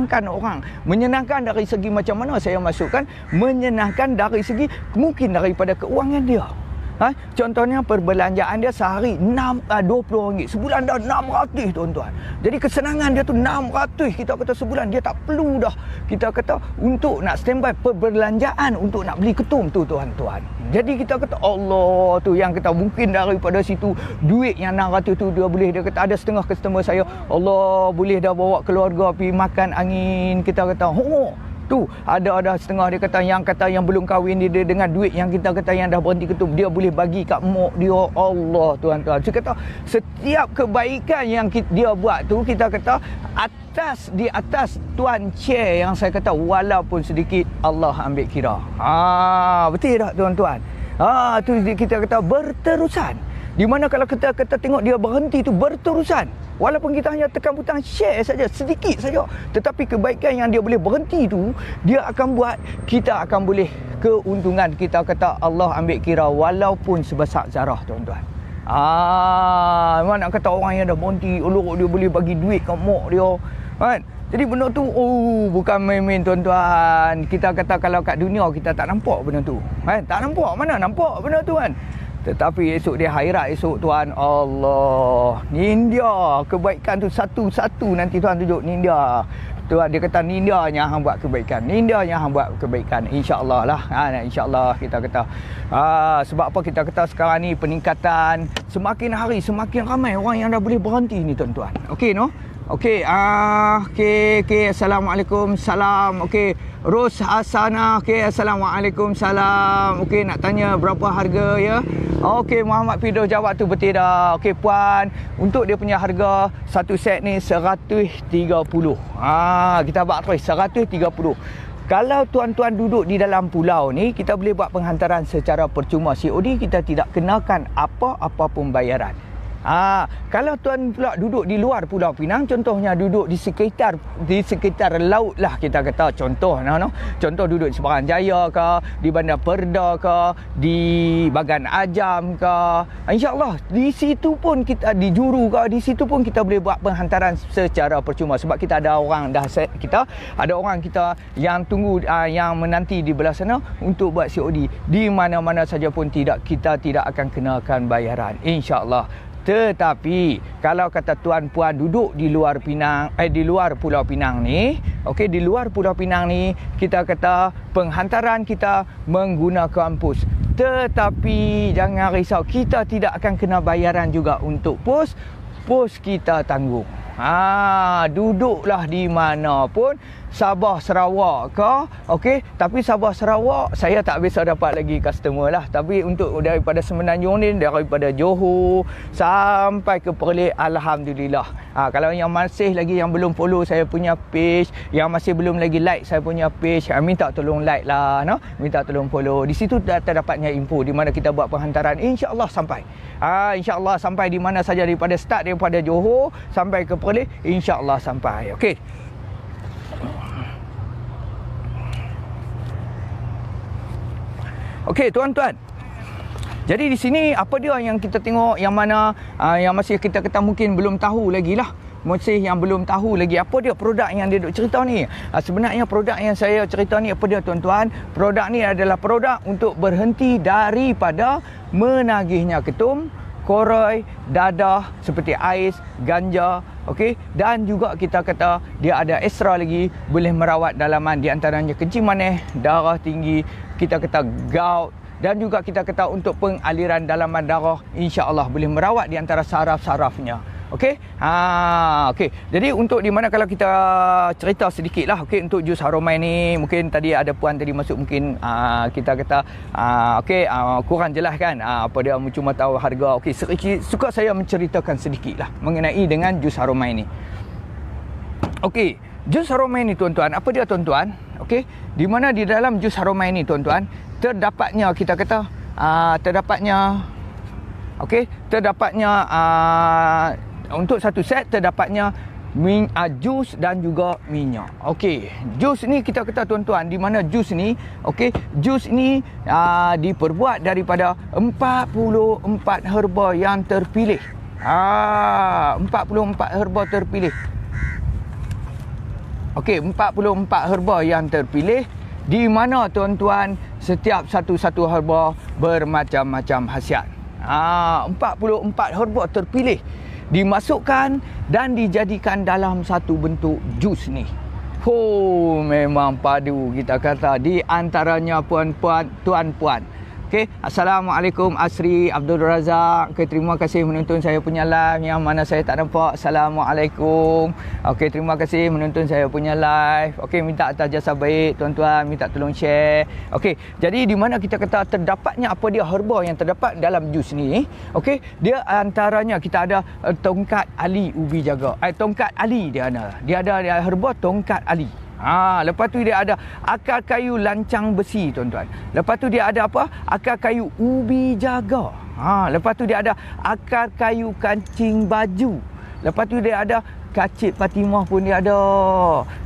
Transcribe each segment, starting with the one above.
menyenangkan orang. Menyenangkan dari segi macam mana saya masukkan? Menyenangkan dari segi mungkin daripada keuangan dia. Contohnya perbelanjaan dia sehari RM20, sebulan dah RM600 tuan-tuan. Jadi kesenangan dia tu RM600 kita kata sebulan, dia tak perlu dah kita kata untuk nak standby perbelanjaan untuk nak beli ketum tu tuan-tuan. Jadi kita kata Allah tu yang kita mungkin daripada situ duit yang RM600 tu dia kata ada setengah customer saya, Allah boleh dah bawa keluarga pergi makan angin, kita kata tu ada setengah dia kata yang belum kahwin dia dengan duit yang kita kata yang dah berhenti ketum dia boleh bagi kat mak dia. Allah tuan-tuan, saya kata setiap kebaikan yang dia buat tu kita kata di atas tuan share yang saya kata walaupun sedikit Allah ambil kira. Betul tak tuan-tuan? Tu kita kata berterusan. Di mana kalau kita tengok dia berhenti tu berterusan. Walaupun kita hanya tekan butang share saja, sedikit saja. Tetapi kebaikan yang dia boleh berhenti tu, dia akan buat kita akan boleh keuntungan. Kita kata Allah ambil kira walaupun sebesar zarah tuan-tuan. Mana nak kata orang yang dah berhenti, dia boleh bagi duit kat mak dia. Kan? Jadi benda tu bukan main-main tuan-tuan. Kita kata kalau kat dunia kita tak nampak benda tu. Kan? Tak nampak, mana nampak benda tu kan? Tetapi esok dia akhirat esok tuan, Allah, ni dia kebaikan tu satu-satu nanti tuan tunjuk ni dia. Tuan dia kata ni dia yang hang buat kebaikan. Ni dia yang hang buat kebaikan. Insya-Allah lah. Insya-Allah kita kata. Sebab apa kita kata sekarang ni peningkatan semakin hari semakin ramai orang yang dah boleh berhenti ni tuan-tuan. Okey no? Okey, okey, Assalamualaikum, salam. Okey, Ros Hasana. Okey, Assalamualaikum, salam. Okey, nak tanya berapa harga ya? Okey, Muhammad Fidoh jawab tu betul dah. Okey, puan, untuk dia punya harga satu set ni 130. Kita buat terus 130. Kalau tuan-tuan duduk di dalam pulau ni, kita boleh buat penghantaran secara percuma. COD kita tidak kenakan apa-apa pembayaran. Kalau tuan pula duduk di luar Pulau Pinang, contohnya duduk di sekitar laut lah kita kata, contoh duduk di Seberang Jaya ke, di Bandar Perda ke, di Bagan Ajam ke, insya-Allah di situ pun kita, di Juru ke, di situ pun kita boleh buat penghantaran secara percuma sebab kita ada orang kita yang tunggu yang menanti di belah sana untuk buat COD. Di mana-mana saja pun kita tidak akan kenakan bayaran, insya-Allah. Tetapi kalau kata tuan puan duduk di luar Pinang, di luar Pulau Pinang ni, okey, di luar Pulau Pinang ni kita kata penghantaran kita menggunakan pos. Tetapi jangan risau, kita tidak akan kena bayaran juga untuk pos kita tanggung. Duduklah di mana pun, Sabah Sarawak ke, okey, tapi Sabah Sarawak saya tak biasa dapat lagi customer lah. Tapi untuk daripada Semenanjung ni, daripada Johor sampai ke Perlis, alhamdulillah. Kalau yang masih lagi yang belum follow saya punya page, yang masih belum lagi like saya punya page, minta tolong like lah, minta tolong follow. Di situ terdapatnya info di mana kita buat penghantaran, insya-Allah sampai. Insya-Allah sampai di mana saja daripada start daripada Johor sampai ke Perlis, insya-Allah sampai. Okey. Okey tuan-tuan. Jadi di sini apa dia yang kita tengok, yang mana yang masih kita kata mungkin belum tahu lagi lah. Masih yang belum tahu lagi apa dia produk yang dia duk cerita ni. Sebenarnya produk yang saya cerita ni apa dia tuan-tuan? Produk ni adalah produk untuk berhenti daripada menagihnya ketum, koroi, dadah seperti ais, ganja, okey, dan juga kita kata dia ada ekstra lagi boleh merawat dalaman, di antaranya kencing manis, darah tinggi, kita kata gout, dan juga kita kata untuk pengaliran dalaman darah, insya-Allah boleh merawat di antara saraf-sarafnya. Okey. Okey. Jadi untuk di mana kalau kita cerita sedikitlah, okey, untuk jus Haromai ni mungkin tadi ada puan tadi masuk mungkin kita kata okey, kurang jelas kan apa dia cuma tahu harga. Okey, suka saya menceritakan sedikitlah mengenai dengan jus Haromai ni. Okey, jus Haromai ni tuan-tuan, apa dia tuan-tuan? Okey, di mana di dalam jus Haromai ni tuan-tuan terdapatnya kita kata terdapatnya untuk satu set terdapatnya jus dan juga minyak. Okey, jus ni kita kata tuan-tuan, di mana jus ni, okey, jus ni diperbuat daripada 44 herba yang terpilih. 44 herba terpilih. Okey, 44 herba yang terpilih, di mana tuan-tuan setiap satu-satu herba bermacam-macam khasiat. 44 herba terpilih dimasukkan dan dijadikan dalam satu bentuk jus ni. Memang padu kita kata, di antaranya puan-puan, tuan-puan. Okey, Assalamualaikum Asri Abdul Razak. Okay, terima kasih menonton saya punya live yang mana saya tak nampak. Assalamualaikum. Okey, terima kasih menonton saya punya live. Okey, minta atas jasa baik tuan-tuan, minta tolong share. Okey, jadi di mana kita kata terdapatnya apa dia herba yang terdapat dalam jus ni. Okey, dia antaranya kita ada tongkat ali ubi jaga. Tongkat ali dia ada. Dia ada herba tongkat ali. Lepas tu dia ada akar kayu lancang besi tuan-tuan. Lepas tu dia ada apa? Akar kayu ubi jaga. Lepas tu dia ada akar kayu kancing baju. Lepas tu dia ada kacip Fatimah pun dia ada.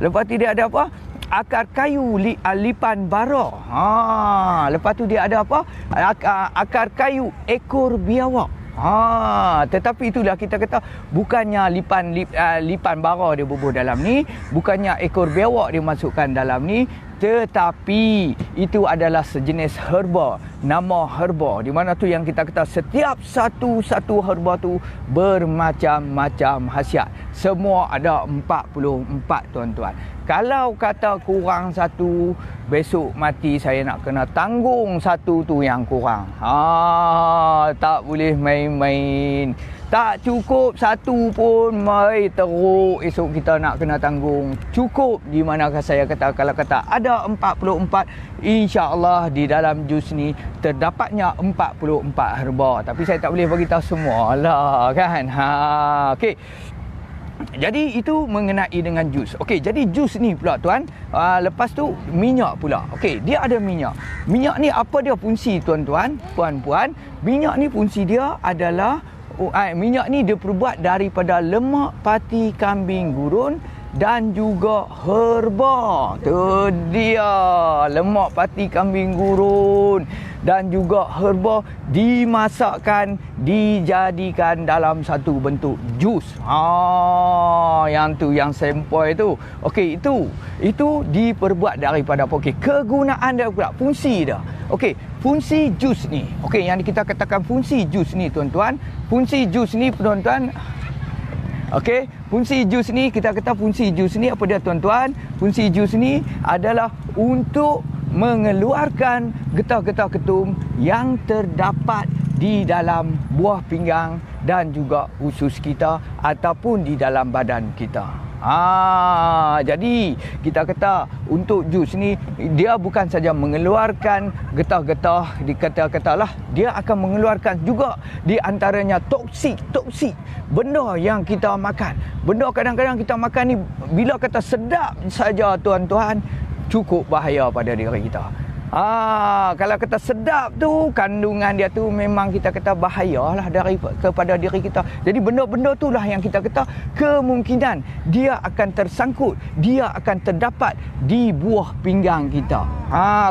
Lepas tu dia ada apa? Akar kayu lipan bara. Lepas tu dia ada apa? Akar kayu ekor biawak. Tetapi itulah kita kata bukannya lipan bara dia bubuh dalam ni, bukannya ekor biawak dia masukkan dalam ni, tetapi itu adalah sejenis herba, nama herba, di mana tu yang kita kata setiap satu-satu herba tu bermacam-macam khasiat. Semua ada 44 tuan-tuan. Kalau kata kurang satu, besok mati saya nak kena tanggung satu tu yang kurang. Tak boleh main-main. Tak cukup satu pun, mai teruk esok kita nak kena tanggung. Cukup di manakah saya kata, kalau kata ada 44, insya-Allah di dalam jus ni terdapatnya 44 herba. Tapi saya tak boleh bagi tahu semua lah kan. Okey. Jadi itu mengenai dengan jus. Okey, jadi jus ni pula tuan, lepas tu minyak pula. Okey, dia ada minyak. Minyak ni apa dia fungsi tuan-tuan, puan-puan? Minyak ni fungsi dia adalah minyak ni diperbuat daripada lemak pati kambing gurun dan juga herba. Tu dia, lemak pati kambing gurun dan juga herba dimasakkan, dijadikan dalam satu bentuk jus. Yang tu, yang sempoi tu. Okey, itu diperbuat daripada apa? Okey, kegunaan dia pula, fungsi dia. Okey, fungsi jus ni. Okey, yang kita katakan fungsi jus ni tuan-tuan. Fungsi jus ni tuan-tuan. Okey, fungsi jus ni, kita kata fungsi jus ni apa dia tuan-tuan? Fungsi jus ni adalah untuk mengeluarkan getah-getah ketum yang terdapat di dalam buah pinggang dan juga usus kita ataupun di dalam badan kita. Jadi kita kata untuk jus ni dia bukan saja mengeluarkan getah-getah, dikata-katalah dia akan mengeluarkan juga di antaranya toksik benda yang kita makan. Benda kadang-kadang kita makan ni bila kata sedap saja tuan-tuan, cukup bahaya pada diri kita. Kalau kata sedap tu, kandungan dia tu memang kita kata bahayalah kepada diri kita. Jadi benda-benda itulah yang kita kata kemungkinan dia akan tersangkut, dia akan terdapat di buah pinggang kita.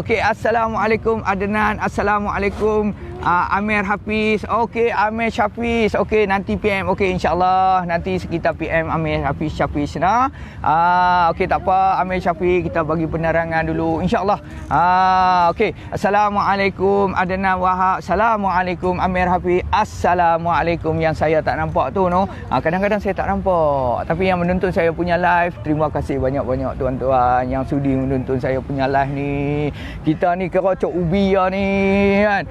Okey, Assalamualaikum Adnan, Assalamualaikum Amir Hafiz. Okey, Amir Hafiz. Okey, nanti PM. Okey, insya-Allah nanti kita PM Amir Hafiz nah. Okey, tak apa Amir Hafiz, kita bagi penerangan dulu insya-Allah. Okey, Assalamualaikum Adnan Wahab. Assalamualaikum Amir Hafiz. Assalamualaikum yang saya tak nampak tu no. Kadang-kadang saya tak nampak, tapi yang menonton saya punya live, terima kasih banyak-banyak tuan-tuan yang sudi menonton saya punya live ni. Kita ni kerocok ubi ya ni kan.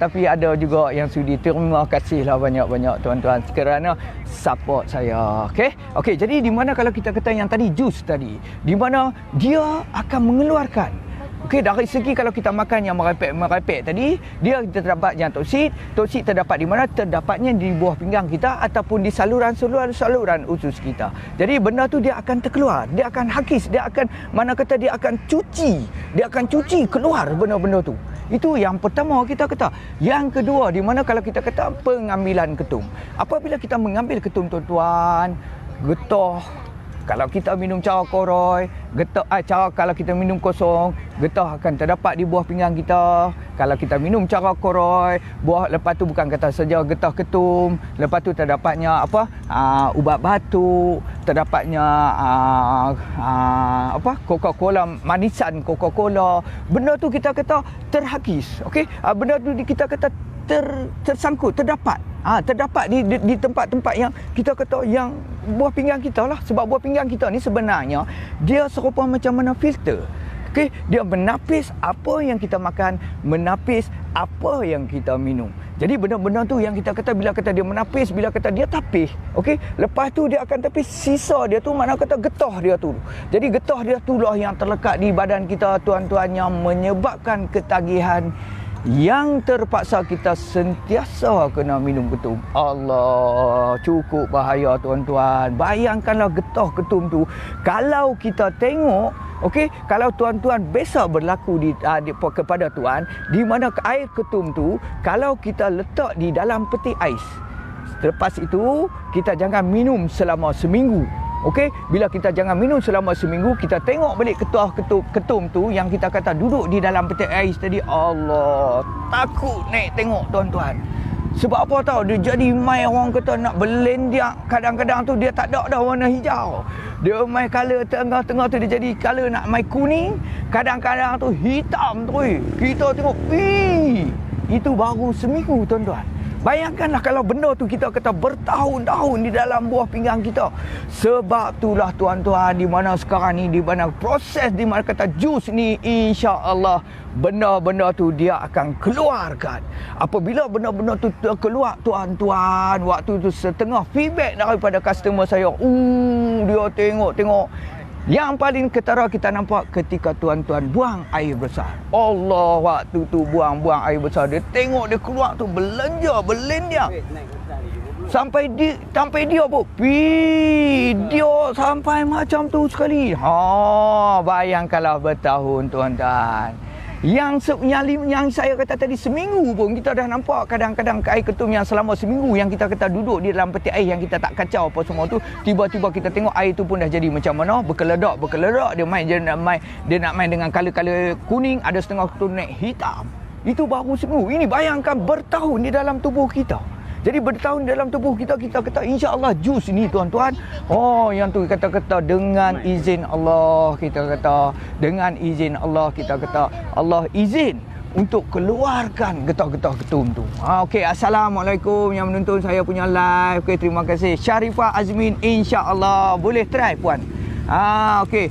Tapi ada juga yang sudi. Terima kasihlah banyak-banyak tuan-tuan kerana support saya. Okey, jadi di mana kalau kita kata yang tadi jus tadi, di mana dia akan mengeluarkan. Okey, dari segi kalau kita makan yang merepek tadi, dia terdapat yang toksik terdapat di mana? Terdapatnya di buah pinggang kita ataupun di saluran usus kita. Jadi benda tu dia akan terkeluar, dia akan hakis, dia akan mana kata dia akan cuci keluar benda-benda tu. Itu yang pertama kita kata. Yang kedua, di mana kalau kita kata pengambilan ketum. Apabila kita mengambil ketum tuan-tuan, getah, kalau kita minum cara koroi, getah kalau kita minum kosong, getah akan terdapat di buah pinggang kita. Kalau kita minum cara koroi, buah lepas tu bukan kata saja getah ketum, lepas tu terdapatnya ubat batuk, terdapatnya Coca-Cola, manisan Coca-Cola. Benda tu kita kata terhakis, okey? Benda tu kita kata tersangkut, terdapat di tempat-tempat yang kita kata yang buah pinggang kita lah. Sebab buah pinggang kita ni sebenarnya dia serupa macam mana filter. Okey, dia menapis apa yang kita makan, menapis apa yang kita minum. Jadi benda-benda tu yang kita kata bila kata dia menapis, bila kata dia tapis, okey, lepas tu dia akan tapis sisa dia tu, mana kata getah dia tu. Jadi getah dia tu lah yang terlekat di badan kita tuan-tuan, yang menyebabkan ketagihan, yang terpaksa kita sentiasa kena minum ketum. Allah, cukup bahaya tuan-tuan. Bayangkanlah getah ketum tu, kalau kita tengok, okey, kalau tuan-tuan biasa berlaku kepada tuan, di mana air ketum tu kalau kita letak di dalam peti ais, lepas itu kita jangan minum selama seminggu. Okey, bila kita jangan minum selama seminggu, kita tengok balik ketum tu yang kita kata duduk di dalam peti ais tadi. Allah, takut naik tengok tuan-tuan. Sebab apa tahu? Dia jadi mai orang kata nak belendiak. Kadang-kadang tu dia tak ada dah warna hijau. Dia mai color tengah-tengah tu dia jadi color nak mai kuning. Kadang-kadang tu hitam tu. Kita tengok, itu baru seminggu tuan-tuan. Bayangkanlah kalau benda tu kita kata bertahun-tahun di dalam buah pinggang kita. Sebab itulah tuan-tuan, di mana sekarang ni, di mana proses, di mana kata jus ni, insya-Allah benda-benda tu dia akan keluarkan. Apabila benda-benda tu keluar tuan-tuan, waktu tu setengah feedback daripada customer saya, dia tengok. Yang paling ketara kita nampak ketika tuan-tuan buang air besar. Allah, waktu tu buang air besar, dia tengok dia keluar tu belendiak. Sampai dia dia sampai macam tu sekali. Bayangkanlah bertahun tuan-tuan. Yang saya kata tadi seminggu pun kita dah nampak kadang-kadang air ketum yang selama seminggu yang kita kata duduk di dalam peti air yang kita tak kacau apa semua tu, tiba-tiba kita tengok air tu pun dah jadi macam mana, berkeledak dia nak main dengan color kuning, ada setengah tu naik hitam. Itu baru seminggu. Ini bayangkan bertahun di dalam tubuh kita. Jadi bertahun dalam tubuh kita kata insya-Allah jus ni tuan-tuan. Yang tu kata-kata dengan izin Allah, kita kata dengan izin Allah, kita kata Allah izin untuk keluarkan getah-getah ketum tu. Okey, assalamualaikum yang menonton saya punya live. Okey, terima kasih. Sharifah Azmin, insya-Allah boleh try puan. Okey,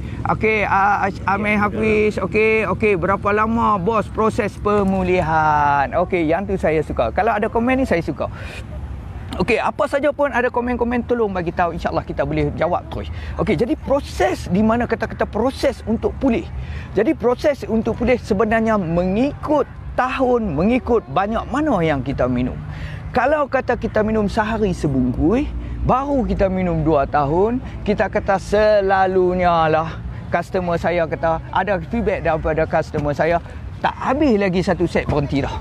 Amir Hafiz. Okey, berapa lama bos proses pemulihan? Okey, yang tu saya suka. Kalau ada komen ni saya suka. Okey, apa saja pun ada komen-komen tolong bagi tahu, insya-Allah kita boleh jawab terus. Okey, jadi proses di mana kata-kata proses untuk pulih. Jadi proses untuk pulih sebenarnya mengikut tahun, mengikut banyak mana yang kita minum. Kalau kata kita minum sehari sebungkus, baru kita minum 2 tahun, kita kata selalunya lah customer saya kata, ada feedback daripada customer saya, tak habis lagi 1 set berhenti dah.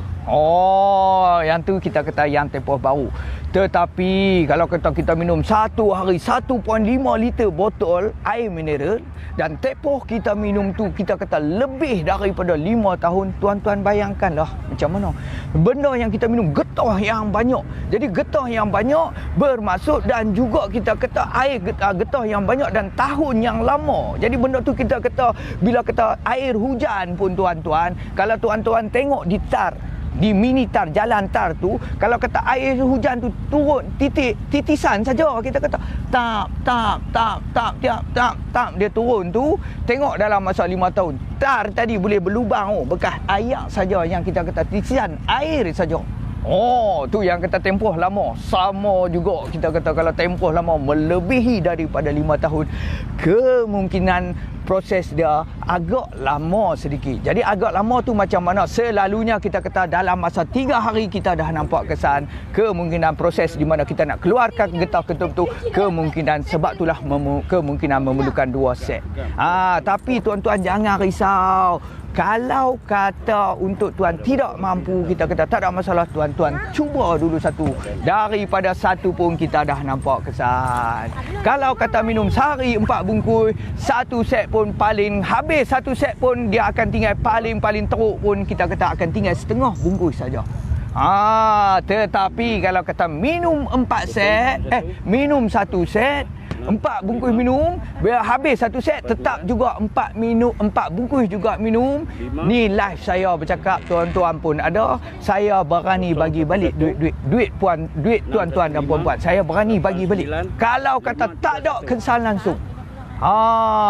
Yang tu kita kata yang tempoh baru. Tetapi kalau kata kita minum satu hari 1.5 liter botol air mineral dan tempoh kita minum tu kita kata lebih daripada 5 tahun, tuan-tuan bayangkanlah macam mana. Benda yang kita minum getah yang banyak. Jadi getah yang banyak bermaksud dan juga kita kata air getah yang banyak dan tahun yang lama. Jadi benda tu kita kata bila kata air hujan pun tuan-tuan, kalau tuan-tuan tengok di tar, di mini tar, jalan tar tu, kalau kata air hujan tu turun titisan saja, kita kata tap dia turun tu, tengok dalam masa 5 tahun tar tadi boleh berlubang, bekas air saja yang kita kata titisan air saja. Tu yang kata tempoh lama. Sama juga kita kata kalau tempoh lama melebihi daripada 5 tahun, kemungkinan proses dia agak lama sedikit. Jadi agak lama tu macam mana? Selalunya kita kata dalam masa 3 hari kita dah nampak kesan. Kemungkinan proses di mana kita nak keluarkan getah ketum tu, kemungkinan sebab itulah kemungkinan memerlukan 2 set. Tapi tuan-tuan jangan risau. Kalau kata untuk tuan tidak mampu, kita kata tak ada masalah tuan-tuan. Cuba dulu satu. Daripada satu pun kita dah nampak kesan. Kalau kata minum sehari 4 bungkus, satu set pun paling habis, satu set pun dia akan tinggal paling teruk pun kita kata akan tinggal setengah bungkus saja. Tetapi kalau kata minum 4 set, minum satu set, 4 bungkus minum, bila habis satu set tetap juga 4 bungkus juga minum. Ni live saya bercakap, tuan-tuan pun ada. Saya berani bagi balik duit tuan-tuan dan puan-puan. Saya berani bagi balik. Kalau kata tak ada kesan langsung.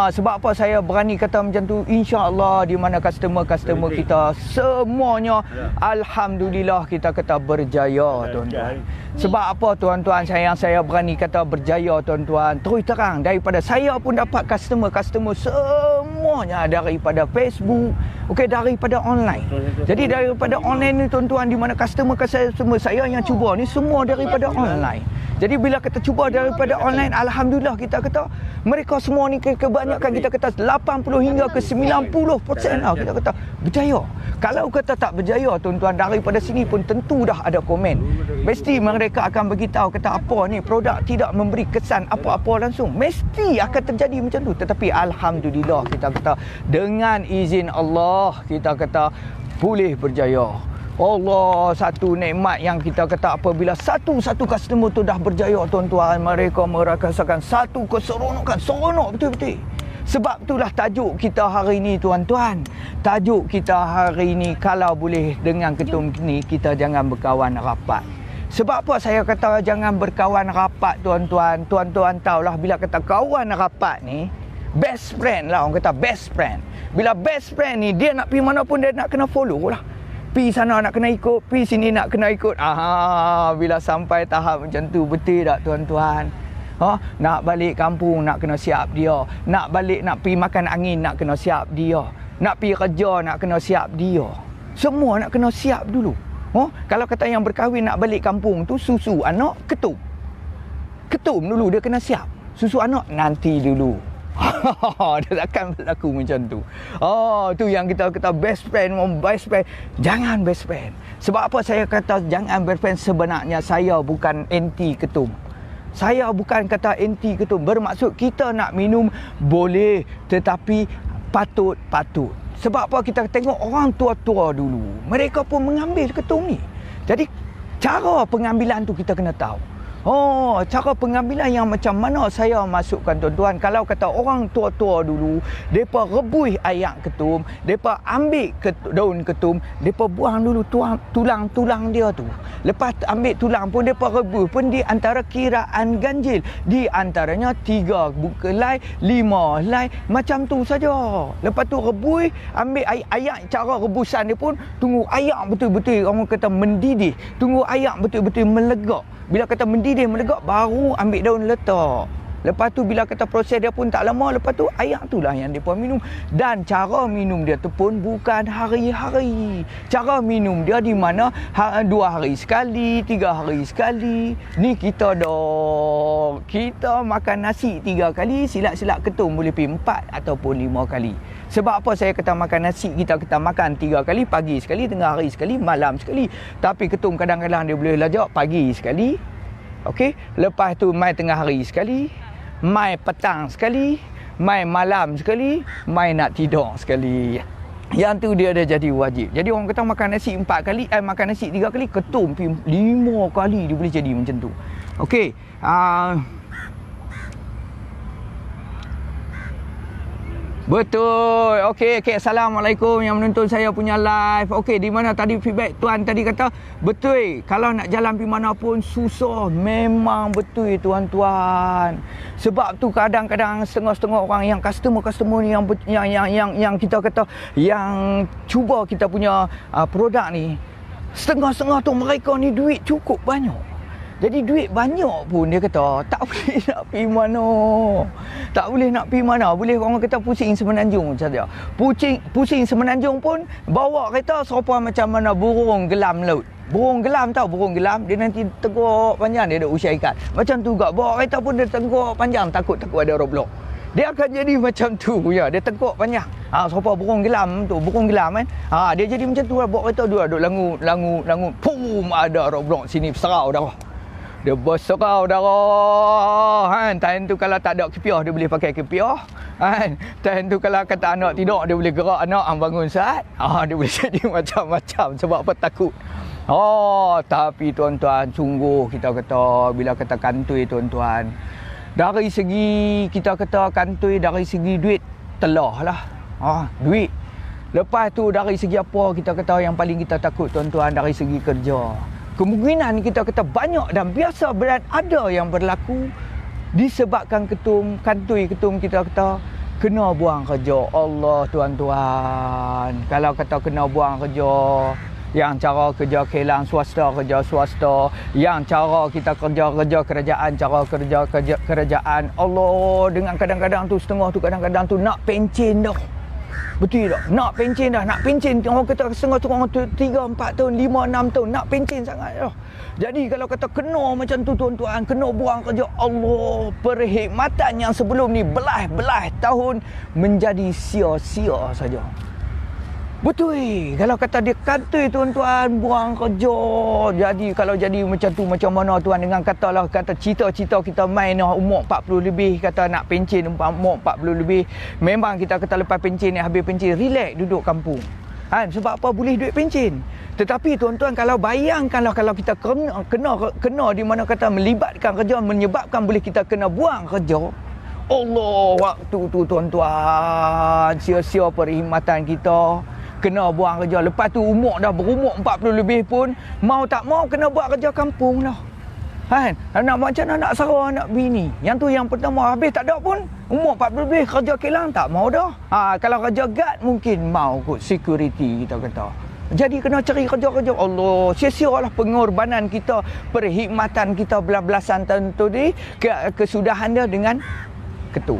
Sebab apa saya berani kata macam tu? InsyaAllah di mana customer kita semuanya alhamdulillah kita kata berjaya, tuan-tuan. Sebab apa, tuan-tuan, saya berani kata berjaya, tuan-tuan? Terus terang, daripada saya pun dapat customer semuanya daripada Facebook, daripada online. Jadi daripada online ni, tuan-tuan, di mana customer saya yang cuba ni semua daripada online. Jadi bila kita cuba daripada online, alhamdulillah kita kata mereka semua ni kebanyakan kita kata 80 hingga ke 90% lah kita kata berjaya. Kalau kata tak berjaya, tuan-tuan, daripada sini pun tentu dah ada komen. Mesti mereka akan beritahu kata apa ni produk tidak memberi kesan apa-apa langsung. Mesti akan terjadi macam tu. Tetapi alhamdulillah kita kata dengan izin Allah kita kata boleh berjaya. Allah, satu nikmat yang kita kata apabila satu customer tu dah berjaya, tuan-tuan, mereka merasakan satu keseronokan, seronok betul-betul. Sebab itulah tajuk kita hari ini, tuan-tuan. Tajuk kita hari ini, kalau boleh dengan ketum ni, kita jangan berkawan rapat. Sebab apa saya kata jangan berkawan rapat, tuan-tuan? Tuan-tuan tahulah bila kata kawan rapat ni, best friend lah, orang kata best friend. Bila best friend ni, dia nak pergi mana pun dia nak kena follow lah. Pi sana nak kena ikut, pi sini nak kena ikut. Bila sampai tahap macam tu, betul tak, tuan-tuan? Nak balik kampung nak kena siap dia. Nak balik nak pi makan angin nak kena siap dia. Nak pi kerja nak kena siap dia. Semua nak kena siap dulu. Kalau kata yang berkahwin nak balik kampung tu, susu anak ketum. Ketum dulu dia kena siap. Susu anak nanti dulu. Dia takkan berlaku macam tu. Tu yang kita kata best friend. Jangan best friend. Sebab apa saya kata jangan best friend? Sebenarnya saya bukan anti ketum. Saya bukan kata anti ketum. Bermaksud kita nak minum boleh, tetapi patut. Sebab apa kita tengok orang tua-tua dulu, mereka pun mengambil ketum ni. Jadi cara pengambilan tu kita kena tahu. Cara pengambilan yang macam mana saya masukkan, tuan-tuan. Kalau kata orang tua-tua dulu, mereka rebus ayak ketum, mereka ambil daun ketum, mereka buang dulu tulang-tulang dia tu. Lepas ambil tulang pun mereka rebus pun di antara kiraan ganjil. Di antaranya 3 helai, 5 helai, macam tu saja. Lepas tu rebus, ambil ayak, cara rebusan dia pun tunggu ayak betul-betul orang kata mendidih. Tunggu ayak betul-betul melegak. Bila kata mendidih, melegak, baru ambil daun letak. Lepas tu bila kata proses dia pun tak lama, lepas tu air itulah yang dia pun minum. Dan cara minum dia tu pun bukan hari-hari. Cara minum dia di mana 2 hari sekali, 3 hari sekali. Ni kita makan nasi 3 kali, silap-silap ketum boleh pergi 4 ataupun 5 kali. Sebab apa saya kata makan nasi, kita makan 3 kali, pagi sekali, tengah hari sekali, malam sekali. Tapi ketum kadang-kadang dia boleh lajak pagi sekali. Okey, lepas tu mai tengah hari sekali, mai petang sekali, mai malam sekali, mai nak tidur sekali. Yang tu dia dah jadi wajib. Jadi orang kata makan nasi 4 kali, makan nasi 3 kali, ketum 5 kali dia boleh jadi macam tu. Okey, betul. Okey. Assalamualaikum yang menonton saya punya live. Okey, di mana tadi feedback tuan tadi kata betul. Kalau nak jalan pergi mana pun susah. Memang betul, tuan-tuan. Sebab tu kadang-kadang setengah-setengah orang yang customer ni yang kita kata yang cuba kita punya produk ni, setengah-setengah tu mereka ni duit cukup banyak. Jadi duit banyak pun dia kata tak boleh nak pergi mana. Tak boleh nak pergi mana. Boleh orang kata pusing semenanjung saja. Pusing semenanjung pun bawa kereta serupa macam mana burung gelam laut. Burung gelam tahu burung gelam, dia nanti teguk panjang, dia ada usia ikat. Macam tu juga bawa kereta pun dia teguk panjang, takut ada roadblock. Dia akan jadi macam tu ya. Dia tengkuk banyak. Siapa burung gelam tu, burung gelam kan. Dia jadi macam tu lah. Bawa kereta dia duk langut. Pum, ada roblok sini berserau darah. Dia berserau darah. Kan, time tu kalau tak ada kepiah dia boleh pakai kepiah. Kan, time tu kalau kata anak tidur dia boleh gerak anak bangun saat. Dia boleh jadi macam-macam sebab apa takut. Tapi tuan-tuan, sungguh kita kata bila kata kantoi tuan-tuan, dari segi kita kata kantoi dari segi duit telah lah. Duit. Lepas tu dari segi apa kita kata yang paling kita takut tuan-tuan, dari segi kerja. Kemungkinan kita kata banyak dan biasa ada yang berlaku disebabkan kantoi ketum kita kata kena buang kerja. Allah tuan-tuan. Kalau kata kena buang kerja, yang cara kerja kilang swasta, kerja swasta, yang cara kita kerja kerajaan, cara kerja kerajaan. Allah, dengan kadang-kadang tu setengah tu kadang-kadang tu nak pencen dah. Betul tak? Nak pencen dah, nak pencen. Orang kata setengah tu orang 3, 4 tahun, 5, 6 tahun nak pencen sangat dah. Jadi kalau kata kena macam tu tuan-tuan, kena buang kerja, Allah, perkhidmatan yang sebelum ni belah-belah tahun menjadi sia-sia saja. Betul. Kalau kata dia kantoi tuan-tuan, buang kerja. Jadi kalau jadi macam tu macam mana tuan, dengan katalah kata cita-cita kita main umur 40 lebih, kata nak pencen umur 40 lebih. Memang kita kata lepas pencen ni, habis pencen relax duduk kampung. Sebab apa? Boleh duit pencen. Tetapi tuan-tuan, kalau bayangkanlah kalau kita kena di mana kata melibatkan kerja menyebabkan boleh kita kena buang kerja. Allah, waktu tu tuan-tuan, sia-sia perkhidmatan kita. Kena buang kerja. Lepas tu berumur 40 lebih pun mau tak mau kena buat kerja kampung lah. Nak macam mana nak sarah anak bini. Yang tu yang pertama. Habis tak ada pun umur 40 lebih kerja kilang tak mau dah. Kalau kerja guard mungkin mau kot, security kita kata. Jadi kena cari kerja-kerja. Allah, sia-sialah pengorbanan kita, perkhidmatan kita belas-belasan tahun tu ni, kesudahan dia dengan ketum.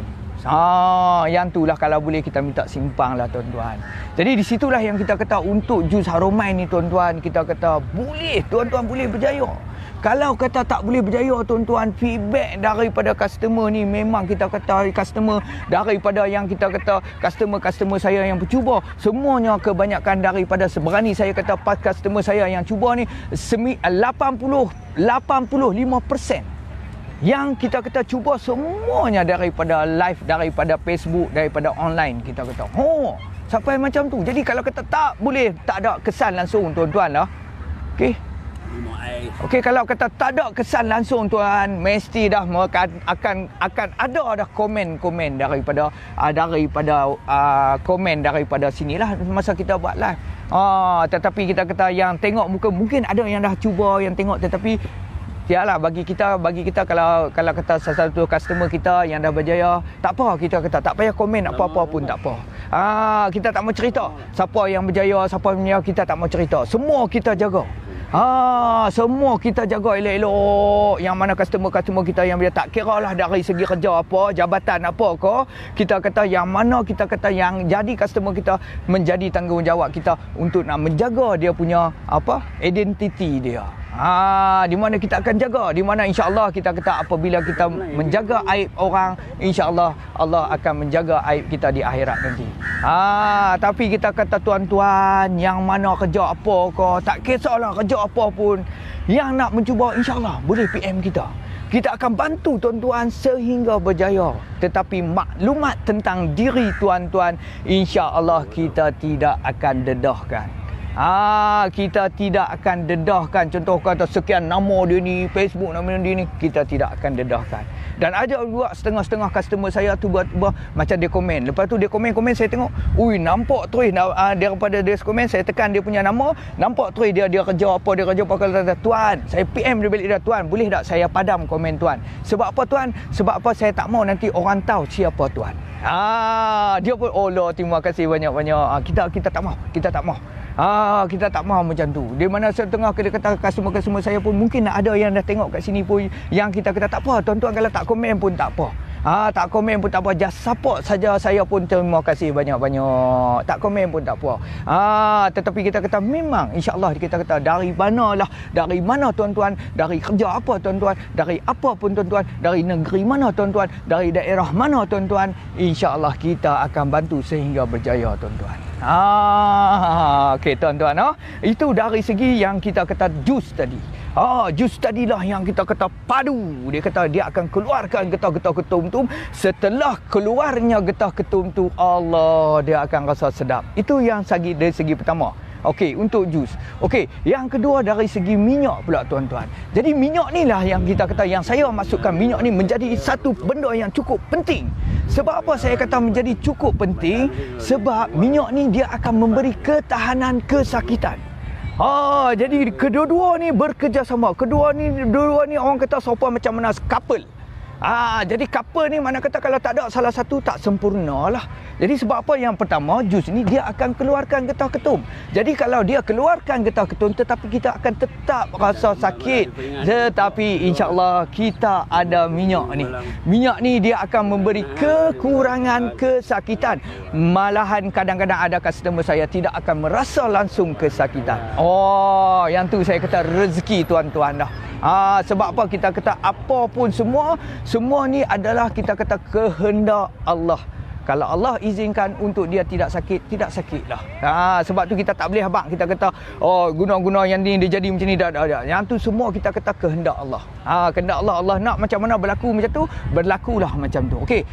Yang itulah kalau boleh kita minta simpang lah tuan-tuan. Jadi di situlah yang kita kata untuk jus Haromain ni tuan-tuan, kita kata boleh tuan-tuan boleh berjaya. Kalau kata tak boleh berjaya tuan-tuan, feedback daripada customer ni memang kita kata customer daripada yang kita kata customer saya yang bercuba, semuanya kebanyakan daripada seberani saya kata customer saya yang cuba ni 85% yang kita kata cuba semuanya daripada live, daripada Facebook, daripada online kita kata. Sampai macam tu. Jadi kalau kata tak boleh, tak ada kesan langsung tuan-tuan lah. Okey, kalau kata tak ada kesan langsung tuan, mesti dah akan ada dah komen daripada komen daripada sinilah masa kita buat live. Tetapi kita kata yang tengok muka mungkin ada yang dah cuba yang tengok, tetapi yalah bagi kita kalau kata satu customer kita yang dah berjaya, tak apa, kita kata tak payah komen apa-apa pun tak apa. Kita tak mau cerita siapa yang berjaya, siapa yang kita tak mau cerita. Semua kita jaga. Semua kita jaga elok-elok. Yang mana customer kita yang dia tak kira lah dari segi kerja apa, jabatan apa ke, kita kata yang mana kita kata yang jadi customer kita menjadi tanggungjawab kita untuk nak menjaga dia punya identiti dia. Di mana kita akan jaga, di mana insya-Allah kita kata apabila kita menjaga aib orang, insya-Allah Allah akan menjaga aib kita di akhirat nanti. Tapi kita kata tuan-tuan, yang mana kerja apa ke, tak kisahlah kerja apa pun, yang nak mencuba insya-Allah boleh PM kita. Kita akan bantu tuan-tuan sehingga berjaya. Tetapi maklumat tentang diri tuan-tuan, insya-Allah kita tidak akan dedahkan. Kita tidak akan dedahkan. Contoh kata sekian nama dia ni, Facebook nama dia ni, kita tidak akan dedahkan. Dan ada juga setengah-setengah customer saya tu buat macam dia komen. Lepas tu dia komen saya tengok, nampak terus daripada dia komen, saya tekan dia punya nama, nampak terus dia kerja apa, kata tuan, saya PM dia balik dia, tuan, boleh tak saya padam komen tuan? Sebab apa tuan? Sebab apa saya tak mau nanti orang tahu siapa tuan. Dia pun Allah, terima kasih banyak-banyak. Kita tak mau. Kita tak mahu macam tu. Di mana setengah kita kata customer saya pun mungkin ada yang dah tengok kat sini pun yang kita kata tak apa tuan-tuan, kalau tak komen pun tak apa. Tak komen pun tak apa, just support saja. Saya pun terima kasih banyak-banyak. Tak komen pun tak apa. Tetapi kita kata memang insya-Allah kita kata dari mana tuan-tuan, dari kerja apa tuan-tuan, dari apa pun tuan-tuan, dari negeri mana tuan-tuan, dari daerah mana tuan-tuan, insya-Allah kita akan bantu sehingga berjaya tuan-tuan. Okey tuan-tuan, itu dari segi yang kita kata jus tadi. Jus tadilah yang kita kata padu. Dia kata dia akan keluarkan getah-getah ketum tu. Setelah keluarnya getah ketum tu, Allah, dia akan rasa sedap. Itu yang dari segi pertama. Okey, untuk jus. Okey, yang kedua dari segi minyak pula tuan-tuan. Jadi minyak ni lah yang kita kata, yang saya masukkan minyak ni menjadi satu benda yang cukup penting. Sebab apa saya kata menjadi cukup penting? Sebab minyak ni dia akan memberi ketahanan kesakitan. Jadi kedua-dua ni bekerjasama. Kedua ni orang kata sopan macam mana couple. Jadi couple ni mana kata kalau tak ada salah satu tak sempurna lah. Jadi sebab apa? Yang pertama, jus ni dia akan keluarkan getah ketum. Jadi kalau dia keluarkan getah ketum, tetapi kita akan tetap rasa sakit. Tetapi insya-Allah kita ada minyak ni. Minyak ni dia akan memberi kekurangan kesakitan. Malahan kadang-kadang ada customer saya tidak akan merasa langsung kesakitan. Yang tu saya kata rezeki tuan-tuan dah. Sebab apa kita kata apa pun semua ni adalah kita kata kehendak Allah. Kalau Allah izinkan untuk dia tidak sakitlah. Sebab tu kita tak boleh abang kita kata guna-guna yang ni dia jadi macam ni dah. Yang tu semua kita kata kehendak Allah. Kehendak Allah nak macam mana berlaku macam tu, berlakulah macam tu. Okey.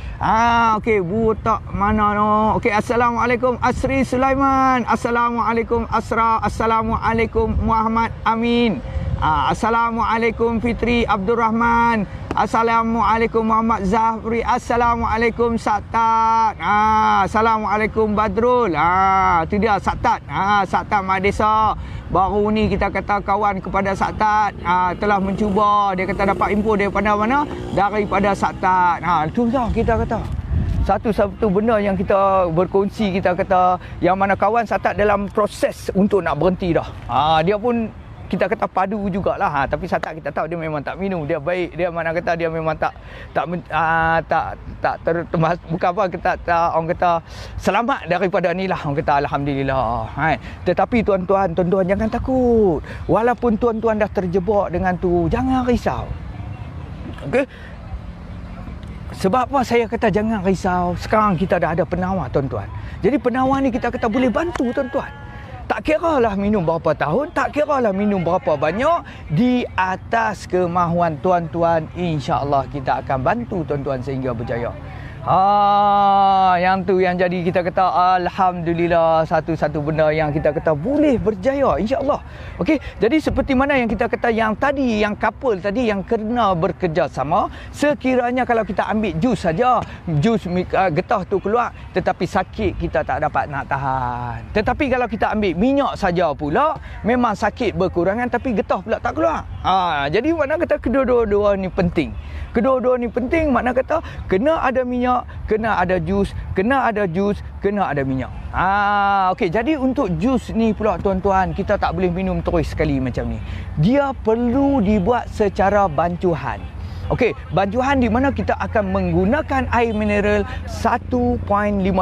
Okey, butak mana no. Okey, assalamualaikum Asri Sulaiman. Assalamualaikum Asra. Assalamualaikum Muhammad Amin. Assalamualaikum Fitri Abdul Rahman. Assalamualaikum Muhammad Zahri. Assalamualaikum Saktat. Assalamualaikum Badrul. Itu dia Saktat. Saktat Madesa. Baru ni kita kata kawan kepada Saktat telah mencuba. Dia kata dapat info daripada mana? Daripada Saktat. Itu dah kita kata. Satu-satu benda yang kita berkongsi, kita kata yang mana kawan Saktat dalam proses untuk nak berhenti dah. Dia pun kita kata padu jugalah, tapi Saktat kita tahu dia memang tak minum, dia baik, dia mana kata dia memang bukan apa kita orang kata selamat daripada ni lah, orang kata alhamdulillah. Tetapi tuan-tuan jangan takut, walaupun tuan-tuan dah terjebak dengan tu, jangan risau. Okey, sebab apa saya kata jangan risau? Sekarang kita dah ada penawar tuan-tuan. Jadi penawar ni kita kata boleh bantu tuan-tuan. Tak kira lah minum berapa tahun, tak kira lah minum berapa banyak, di atas kemahuan tuan-tuan, insya-Allah kita akan bantu tuan-tuan sehingga berjaya. Yang tu yang jadi kita kata alhamdulillah, satu-satu benda yang kita kata boleh berjaya insya-Allah. Okey, jadi seperti mana yang kita kata yang tadi, yang couple tadi yang kena bekerjasama, sekiranya kalau kita ambil jus saja, jus getah tu keluar tetapi sakit kita tak dapat nak tahan. Tetapi kalau kita ambil minyak saja pula, memang sakit berkurangan tapi getah pula tak keluar. Jadi mana kata kedua-dua ni penting. Kedua-dua ni penting, makna kata kena ada minyak, kena ada jus, kena ada jus, kena ada minyak. Okey, jadi untuk jus ni pula tuan-tuan, kita tak boleh minum terus sekali macam ni. Dia perlu dibuat secara bancuhan. Okey, bancuhan di mana kita akan menggunakan air mineral 1.5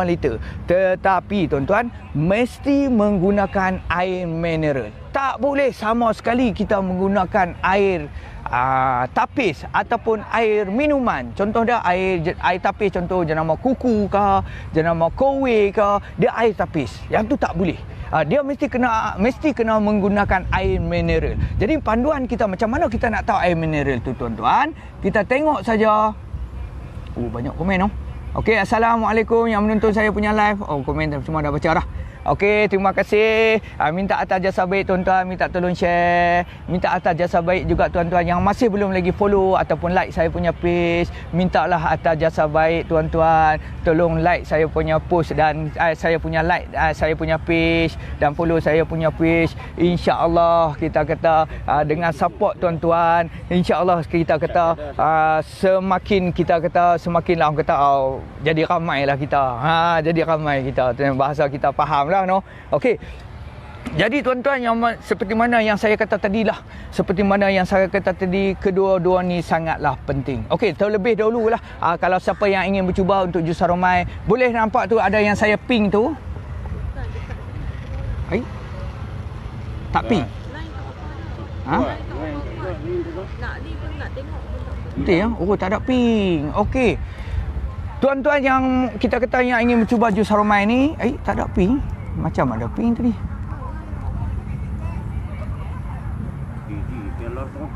liter. Tetapi tuan-tuan, mesti menggunakan air mineral. Tak boleh sama sekali kita menggunakan air tapis ataupun air minuman. Contoh dia air tapis, contoh jenama kuku ke, jenama kowe ke, dia air tapis. Yang tu tak boleh. Dia mesti kena menggunakan air mineral. Jadi panduan kita macam mana kita nak tahu air mineral tu tuan-tuan, kita tengok saja. Banyak komen. Okey, assalamualaikum yang menonton saya punya live. Komen semua dah baca dah. Okey, terima kasih. Minta atas jasa baik tuan-tuan, minta tolong share. Minta atas jasa baik juga tuan-tuan yang masih belum lagi follow ataupun like saya punya page. Mintalah atas jasa baik tuan-tuan, tolong like saya punya post dan saya punya like saya punya page dan follow saya punya page. InsyaAllah kita kata dengan support tuan-tuan, insyaAllah kita kata semakin lah orang kata jadi ramai lah kita. Jadi ramai kita. Bahasa kita faham lah, no? Okey. Jadi tuan-tuan, seperti mana yang saya kata tadilah, kedua-dua ni sangatlah penting. Okey, terlebih dahululah kalau siapa yang ingin bercuba untuk jus Harumai, boleh nampak tu ada yang saya ping tu. Tak ping. Ha? Betul ya? Oh, tak ada ping. Okey. Tuan-tuan yang kita kata yang ingin mencuba jus Harumai ni, tak ada ping. Macam ada ping tadi.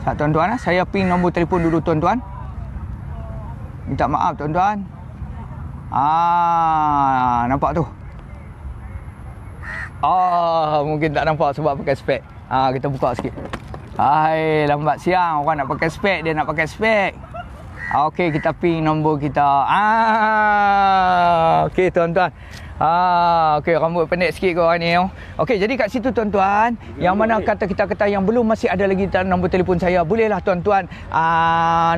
Tuan-tuan, saya ping nombor telefon dulu tuan-tuan. Minta maaf tuan-tuan. Nampak tu. Mungkin tak nampak sebab pakai spek. Kita buka sikit. Lambat siang orang nak pakai spek, dia nak pakai spek. Okey, kita ping nombor kita. Okey tuan-tuan. Okey, rambut pendek sikit kau ni. Okey, jadi kat situ tuan-tuan, yang mana kita kata yang belum masih ada lagi nombor telefon saya, bolehlah tuan-tuan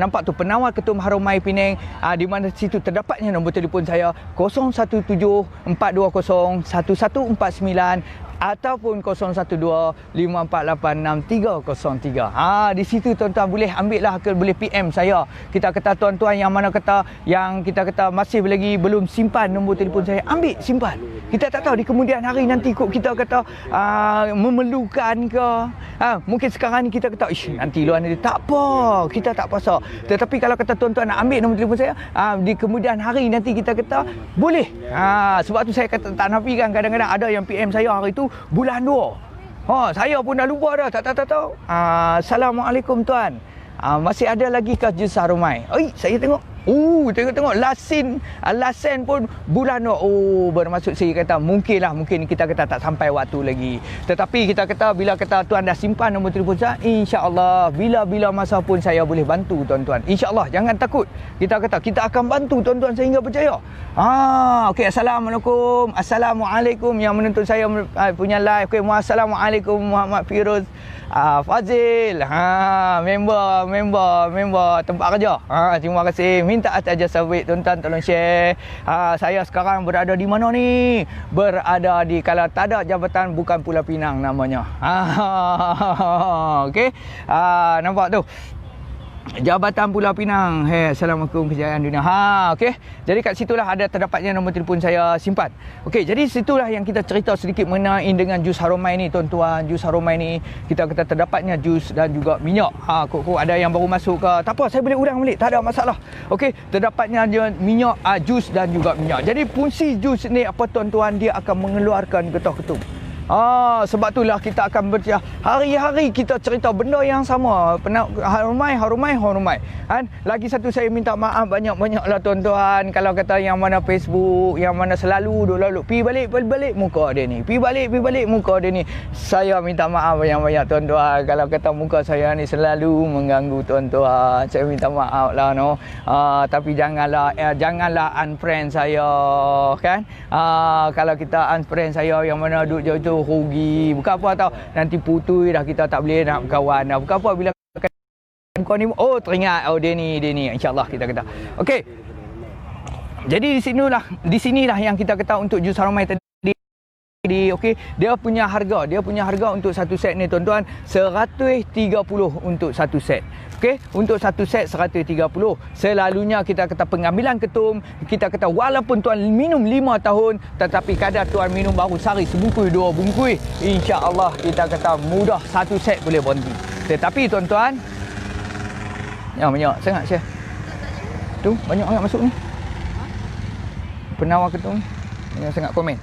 nampak tu penawar ketum Harumai Penang, di mana situ terdapatnya nombor telefon saya 017-420-1149 ataupun 012-548-6303. Di situ tuan-tuan boleh ambil lah, boleh PM saya. Kita kata tuan-tuan yang mana kata yang kita kata masih lagi belum simpan nombor telefon saya, ambil simpan. Kita tak tahu di kemudian hari nanti kita kata memerlukan ke. Mungkin sekarang ni kita kata nanti luar nanti tak apa, kita tak pasal. Tetapi kalau kata tuan-tuan nak ambil nombor telefon saya, di kemudian hari nanti kita kata boleh. Sebab tu saya kata tak nafikan, kadang-kadang ada yang PM saya hari tu bulan 2. Saya pun dah lupa dah, tak tahu. Assalamualaikum tuan. Masih ada lagi ke jus Harumai? Saya tengok. Tengok last scene pun bulan 2. Bermaksud saya kata mungkin kita kata tak sampai waktu lagi. Tetapi kita kata bila kata tuan dah simpan nombor telefon saya, insya-Allah bila-bila masa pun saya boleh bantu tuan-tuan. Insya-Allah, jangan takut. Kita kata kita akan bantu tuan-tuan sehingga berjaya. Okey, Assalamualaikum yang menonton saya punya live. Okey, Assalamualaikum Muhammad Firuz Fazil. Member tempat kerja. Terima kasih. Minta atas jasa baik tuan-tuan, tolong share. Saya sekarang berada di mana ni? Berada di, kalau tak ada jabatan, bukan Pulau Pinang namanya. Okey. Nampak tu. Jabatan Pulau Pinang. Assalamualaikum kejayaan dunia. Okey. Jadi kat situlah ada terdapatnya nombor telefon saya simpan. Okey, jadi situlah yang kita cerita sedikit mengenai dengan jus Harumai ni tuan-tuan. Jus Harumai ni kita kata terdapatnya jus dan juga minyak. Kok ada yang baru masuk ke, tak apa, saya boleh urang balik, tak ada masalah. Okey, terdapatnya minyak, jus dan juga minyak. Jadi fungsi jus ni apa tuan-tuan, dia akan mengeluarkan getah ketum. Sebab itulah kita akan hari-hari kita cerita benda yang sama. Harumai. Lagi satu saya minta maaf banyak-banyaklah tuan-tuan. Kalau kata yang mana Facebook, yang mana selalu pi balik muka dia ni. Pi balik muka dia ni. Saya minta maaf banyak-banyak tuan-tuan. Kalau kata muka saya ni selalu mengganggu tuan-tuan, saya minta maaf lah tapi janganlah unfriend saya kan. Kalau kita unfriend saya yang mana duduk jauh-jauh rugi, bukan apa tau, nanti putus dah, kita tak boleh nak berkawan dah. Bukan apa bila kau ni teringat dia ni insya-Allah kita kata. Okey. Jadi di sinilah yang kita kata untuk jus Harumai tadi. Okey, dia punya harga untuk satu set ni tuan-tuan 130 untuk satu set. Okey, untuk satu set 130. Selalunya kita kata pengambilan ketum, kita kata walaupun tuan minum 5 tahun, tetapi kadar tuan minum baru sehari sebungkus 2 bungkus, insya-Allah kita kata mudah satu set boleh berhenti. Tetapi tuan-tuan, banyak sangat saya. Tu banyak sangat masuk ni. Penawar ketum banyak sangat komen.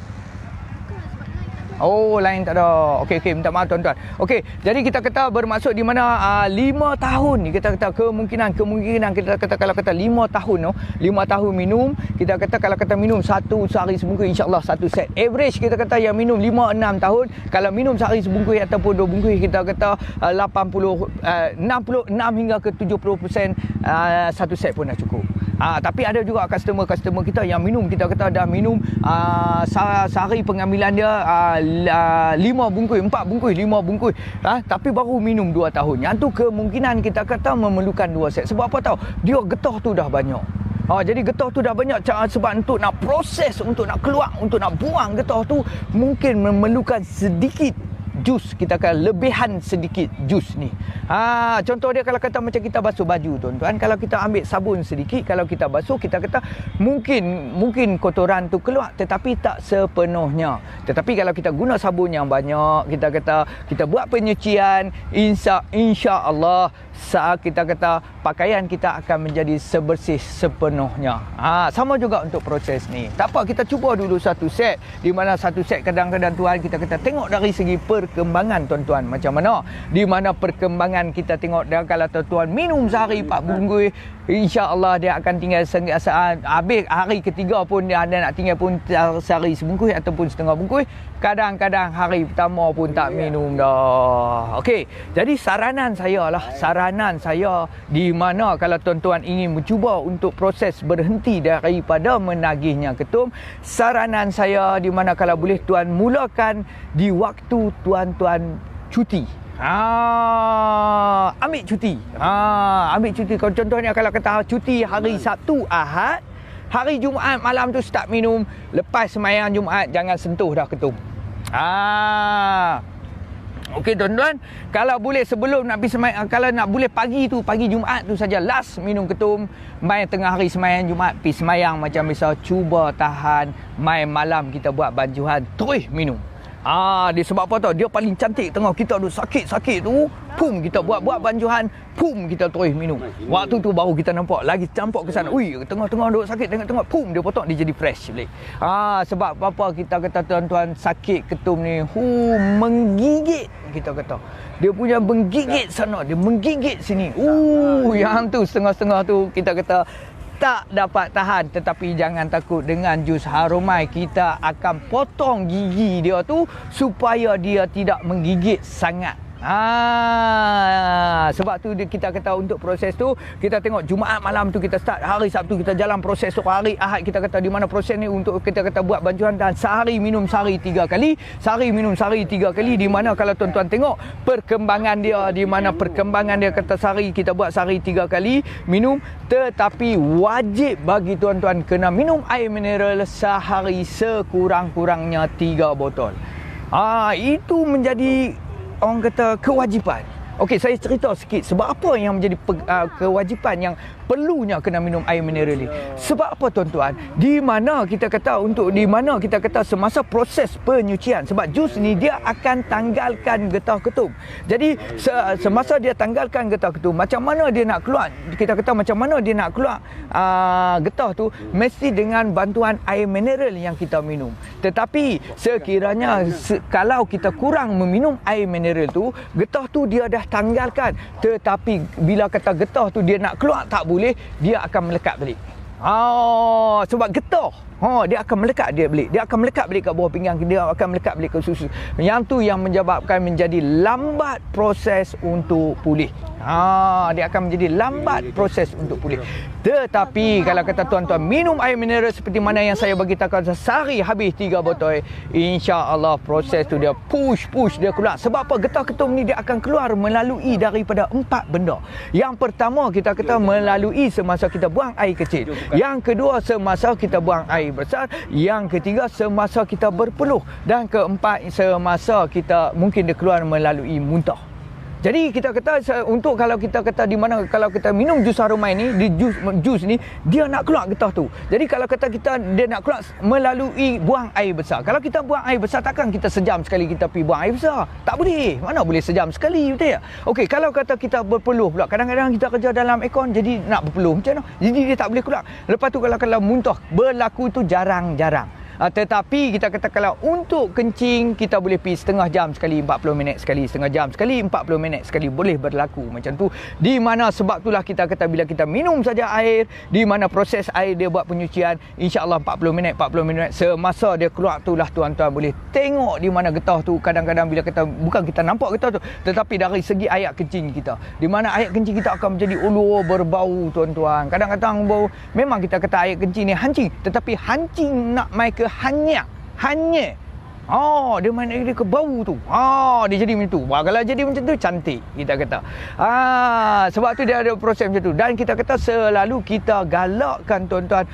Lain tak ada. Okey, minta maaf tuan-tuan. Okey, jadi kita kata bermaksud di mana 5 tahun ni kita kata kemungkinan kita kata kalau kata 5 tahun 5 tahun minum, kita kata kalau kata minum satu sehari sebungkus, insya-Allah satu set. Average kita kata yang minum 5-6 tahun, kalau minum sehari sebungkus ataupun 2 bungkus, kita kata 66 hingga ke 70% satu set pun dah cukup. Tapi ada juga customer kita yang minum, kita kata dah minum sehari pengambilan dia 5 bungkus, 4 bungkus, 5 bungkus, tapi baru minum 2 tahun. Yang tu kemungkinan kita kata memerlukan 2 set. Sebab apa tahu? Dia getah tu dah banyak. Jadi getah tu dah banyak, sebab untuk nak proses, untuk nak keluar, untuk nak buang getah tu mungkin memerlukan sedikit jus, kita akan lebihan sedikit jus ni. Contoh dia kalau kata macam kita basuh baju tuan-tuan, kalau kita ambil sabun sedikit, kalau kita basuh, kita kata mungkin kotoran tu keluar, tetapi tak sepenuhnya. Tetapi kalau kita guna sabun yang banyak, kita kata kita buat penyucian, insya-Allah kita kata pakaian kita akan menjadi sebersih sepenuhnya. Sama juga untuk proses ni. Tak apa, kita cuba dulu satu set, di mana satu set kadang-kadang tuan kita kata tengok dari segi perkembangan tuan-tuan macam mana. Di mana perkembangan kita tengok dia, kalau tuan-tuan minum sehari 4 bungkus, insya-Allah dia akan tinggal habis hari ketiga pun dia ada nak tinggal pun sehari sebungkus ataupun setengah bungkus. Kadang-kadang hari pertama pun tak minum dah. Okey, jadi saranan saya di mana kalau tuan-tuan ingin mencuba untuk proses berhenti daripada menagihnya ketum, saranan saya di mana kalau boleh tuan mulakan di waktu tuan-tuan cuti. Ambil cuti. Contohnya kalau kata cuti hari Sabtu, Ahad, hari Jumaat malam tu start minum, lepas sembahyang Jumaat jangan sentuh dah ketum. Okey tuan-tuan, kalau boleh sebelum nak pergi sembahyang, kalau nak boleh pagi Jumaat tu saja last minum ketum, mai tengah hari sembahyang Jumaat pergi sembahyang macam biasa, cuba tahan, mai malam kita buat banjuhan terus minum. Dia sebab apa tau? Dia paling cantik tengah kita duk sakit-sakit tu, pum kita buat banjuhan, pum kita terus minum. Waktu tu baru kita nampak lagi campak ke sana. Ui, tengah-tengah duk sakit, tengok pum dia potong, dia jadi fresh balik. Sebab apa kita kata tuan-tuan, sakit ketum ni menggigit, kita kata. Dia punya menggigit sana, dia menggigit sini. Yang tu setengah-setengah tu kita kata tak dapat tahan. Tetapi jangan takut, dengan jus Harumai kita akan potong gigi dia tu supaya dia tidak menggigit sangat. Sebab tu kita kata untuk proses tu, kita tengok Jumaat malam tu kita start, hari Sabtu kita jalan proses tu, hari Ahad kita kata di mana proses ni untuk kita kata buat banjuan, dan sehari minum sehari 3 kali, di mana kalau tuan-tuan tengok perkembangan dia, di mana perkembangan dia kata sehari kita buat sehari 3 kali minum, tetapi wajib bagi tuan-tuan kena minum air mineral sehari sekurang-kurangnya 3 botol. Itu menjadi orang kata kewajipan. Okey, saya cerita sikit sebab apa yang menjadi kewajipan yang perlunya kena minum air mineral ni. Sebab apa tuan-tuan? Di mana kita kata semasa proses penyucian, sebab jus ni dia akan tanggalkan getah ketum. Jadi semasa dia tanggalkan getah ketum, macam mana dia nak keluar? Kita kata macam mana dia nak keluar getah tu, mesti dengan bantuan air mineral yang kita minum. Tetapi sekiranya kalau kita kurang meminum air mineral tu, getah tu dia dah tanggalkan. Tetapi bila kata getah tu dia nak keluar tak boleh, dia akan melekat balik. Sebab getah dia akan melekat balik. Dia akan melekat balik kat bawah pinggang, dia akan melekat balik ke susu. Yang tu yang menyebabkan menjadi lambat proses untuk pulih. Dia akan menjadi lambat proses untuk pulih. Tetapi kalau kata tuan-tuan minum air mineral seperti mana yang saya bagi tahu, sehari habis 3 botol, insya-Allah proses tu dia push dia keluar. Sebab apa? Getah ketum ni dia akan keluar melalui daripada 4 benda. Yang pertama kita kata melalui semasa kita buang air kecil. Yang kedua semasa kita buang air besar. Yang ketiga semasa kita berpeluh. Dan keempat semasa kita mungkin dia keluar melalui muntah. Jadi kita kata untuk kalau kita kata di mana kalau kita minum jus Harumai ni, di jus ni dia nak keluar getah tu. Jadi kalau kata dia nak keluar melalui buang air besar. Kalau kita buang air besar, takkan kita sejam sekali kita pergi buang air besar. Tak boleh. Mana boleh sejam sekali, betul tak? Okey, kalau kata kita berpeluh pula, kadang-kadang kita kerja dalam aircon jadi nak berpeluh macam mana? Jadi dia tak boleh keluar. Lepas tu kalau muntah berlaku tu jarang-jarang. Tetapi kita kata kalau untuk kencing, kita boleh pergi setengah jam sekali, 40 minit sekali, setengah jam sekali, 40 minit sekali, boleh berlaku macam tu. Di mana sebab itulah kita kata bila kita minum saja air, di mana proses air dia buat penyucian, insya-Allah 40 minit semasa dia keluar tu lah tuan-tuan boleh tengok di mana getah tu. Kadang-kadang bila kita bukan kita nampak getah tu, tetapi dari segi air kencing kita, di mana air kencing kita akan menjadi ulur berbau tuan-tuan. Kadang-kadang bau, memang kita kata air kencing ni hancing, tetapi hancing nak mai ke hanya dia main dia ke bau tu. Dia jadi macam tu. Kalau jadi macam tu cantik kita kata. Sebab tu dia ada proses macam tu. Dan kita kata selalu kita galakkan tuan-tuan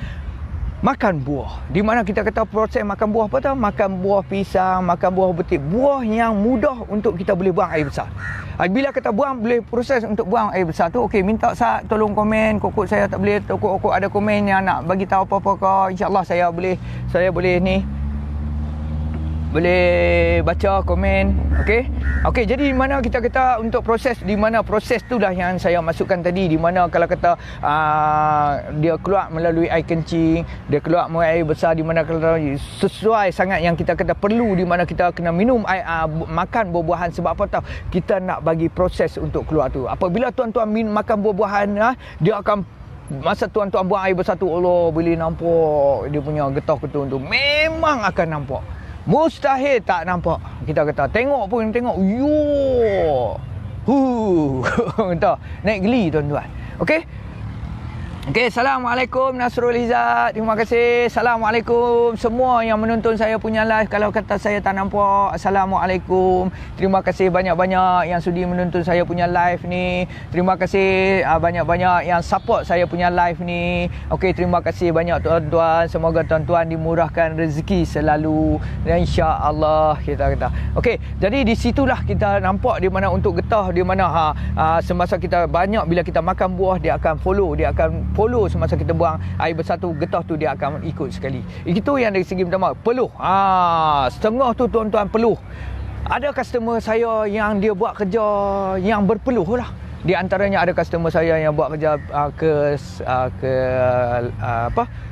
makan buah. Di mana kita kata proses makan buah apa tau? Makan buah pisang, makan buah betik. Buah yang mudah untuk kita boleh buang air besar. Bila kita buang, boleh proses untuk buang air besar tu, okey, minta Sat tolong komen. Kokok saya tak boleh, kokok ada komen yang nak bagi tahu apa-apa ke, insya-Allah saya boleh ni boleh baca komen. Okey, jadi di mana kita kata untuk proses, di mana proses itulah yang saya masukkan tadi, di mana kalau kata dia keluar melalui air kencing, dia keluar melalui air besar, di mana kalau sesuai sangat yang kita kata perlu, di mana kita kena minum air, makan buah-buahan. Sebab apa tahu? Kita nak bagi proses untuk keluar tu. Apabila tuan-tuan makan buah-buahan, dia akan, masa tuan-tuan buang air besar tu, Allah boleh nampak dia punya getah ketun tu, memang akan nampak. Mustahil tak nampak. Kita kata tengok pun tengok. Entah, naik geli tuan-tuan. Okey. Assalamualaikum Nasrul Izzat. Terima kasih. Assalamualaikum semua yang menonton saya punya live. Kalau kata saya tak nampak, Assalamualaikum. Terima kasih banyak-banyak yang sudi menonton saya punya live ni. Terima kasih banyak-banyak yang support saya punya live ni. Okey, terima kasih banyak tuan-tuan. Semoga tuan-tuan dimurahkan rezeki selalu, dan insya-Allah kita kata. Okey, jadi di situlah kita nampak di mana untuk getah, di mana semasa kita banyak, bila kita makan buah, dia akan follow semasa kita buang air besar tu, getah tu dia akan ikut sekali. Itu yang dari segi pertama, peluh. Setengah tu tuan-tuan peluh. Ada customer saya yang dia buat kerja yang berpeluh lah. Di antaranya ada customer saya yang buat kerja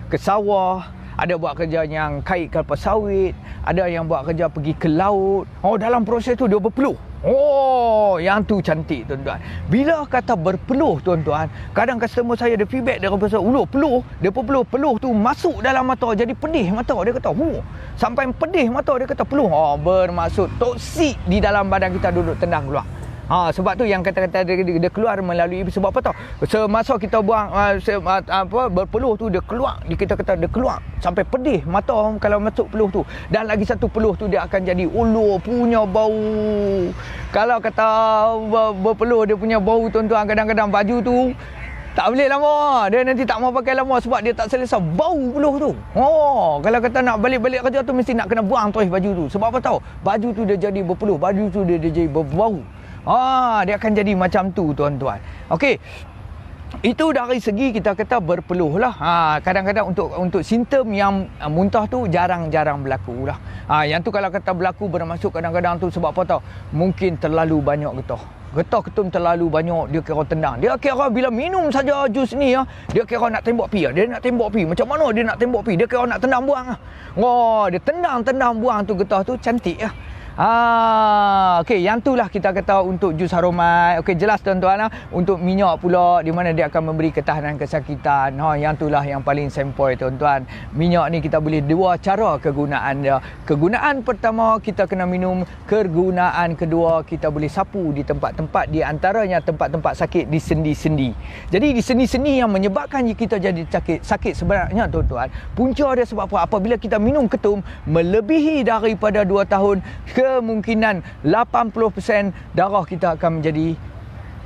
ke sawah, ada buat kerja yang kait kelapa sawit, ada yang buat kerja pergi ke laut. Dalam proses tu dia berpeluh. Yang tu cantik tuan-tuan. Bila kata berpeluh tuan-tuan, kadang customer saya ada feedback dia kata, peluh, dia peluh tu masuk dalam mata, jadi pedih mata. Dia kata, sampai pedih mata, dia kata peluh. Bermaksud toksik di dalam badan kita duduk tendang keluar. Sebab tu yang kata-kata dia keluar melalui, sebab apa tahu? Semasa kita buang berpeluh tu, dia keluar, kita kata dia keluar sampai pedih mata kalau masuk peluh tu. Dan lagi satu, peluh tu dia akan jadi ulur punya bau. Kalau kata berpeluh dia punya bau tuan-tuan, kadang-kadang baju tu tak boleh lama. Dia nanti tak mau pakai lama sebab dia tak selesa bau peluh tu. Kalau kata nak balik-balik kerja tu, mesti nak kena buang terus baju tu. Sebab apa tahu? Baju tu dia jadi berpeluh, baju tu dia jadi berbau. Dia akan jadi macam tu tuan-tuan. Okey. Itu dari segi kita kata berpeluh lah. Kadang-kadang untuk simptom yang muntah tu jarang-jarang berlaku lah. Yang tu kalau kata berlaku, bermaksud kadang-kadang tu sebab apa tahu? Mungkin terlalu banyak getah. Getah ketum terlalu banyak, dia kira tendang. Dia kira bila minum saja jus ni, dia kira nak tembak pi. Dia nak tembak pi. Macam mana dia nak tembak pi? Dia kira nak tendang buang. Dia tendang buang tu getah tu cantik lah. Okey, yang itulah kita kata untuk jus harumat. Okey, jelas tuan-tuan. Untuk minyak pula, di mana dia akan memberi ketahanan kesakitan. Yang itulah yang paling sempoi tuan-tuan. Minyak ni kita boleh dua cara kegunaan dia. Kegunaan pertama, kita kena minum. Kegunaan kedua, kita boleh sapu di tempat-tempat, di antaranya tempat-tempat sakit di sendi-sendi. Jadi di sendi-sendi yang menyebabkan kita jadi sakit sebenarnya tuan-tuan, punca dia sebab apa? Apabila kita minum ketum melebihi daripada 2 tahun, kemungkinan 80% darah kita akan menjadi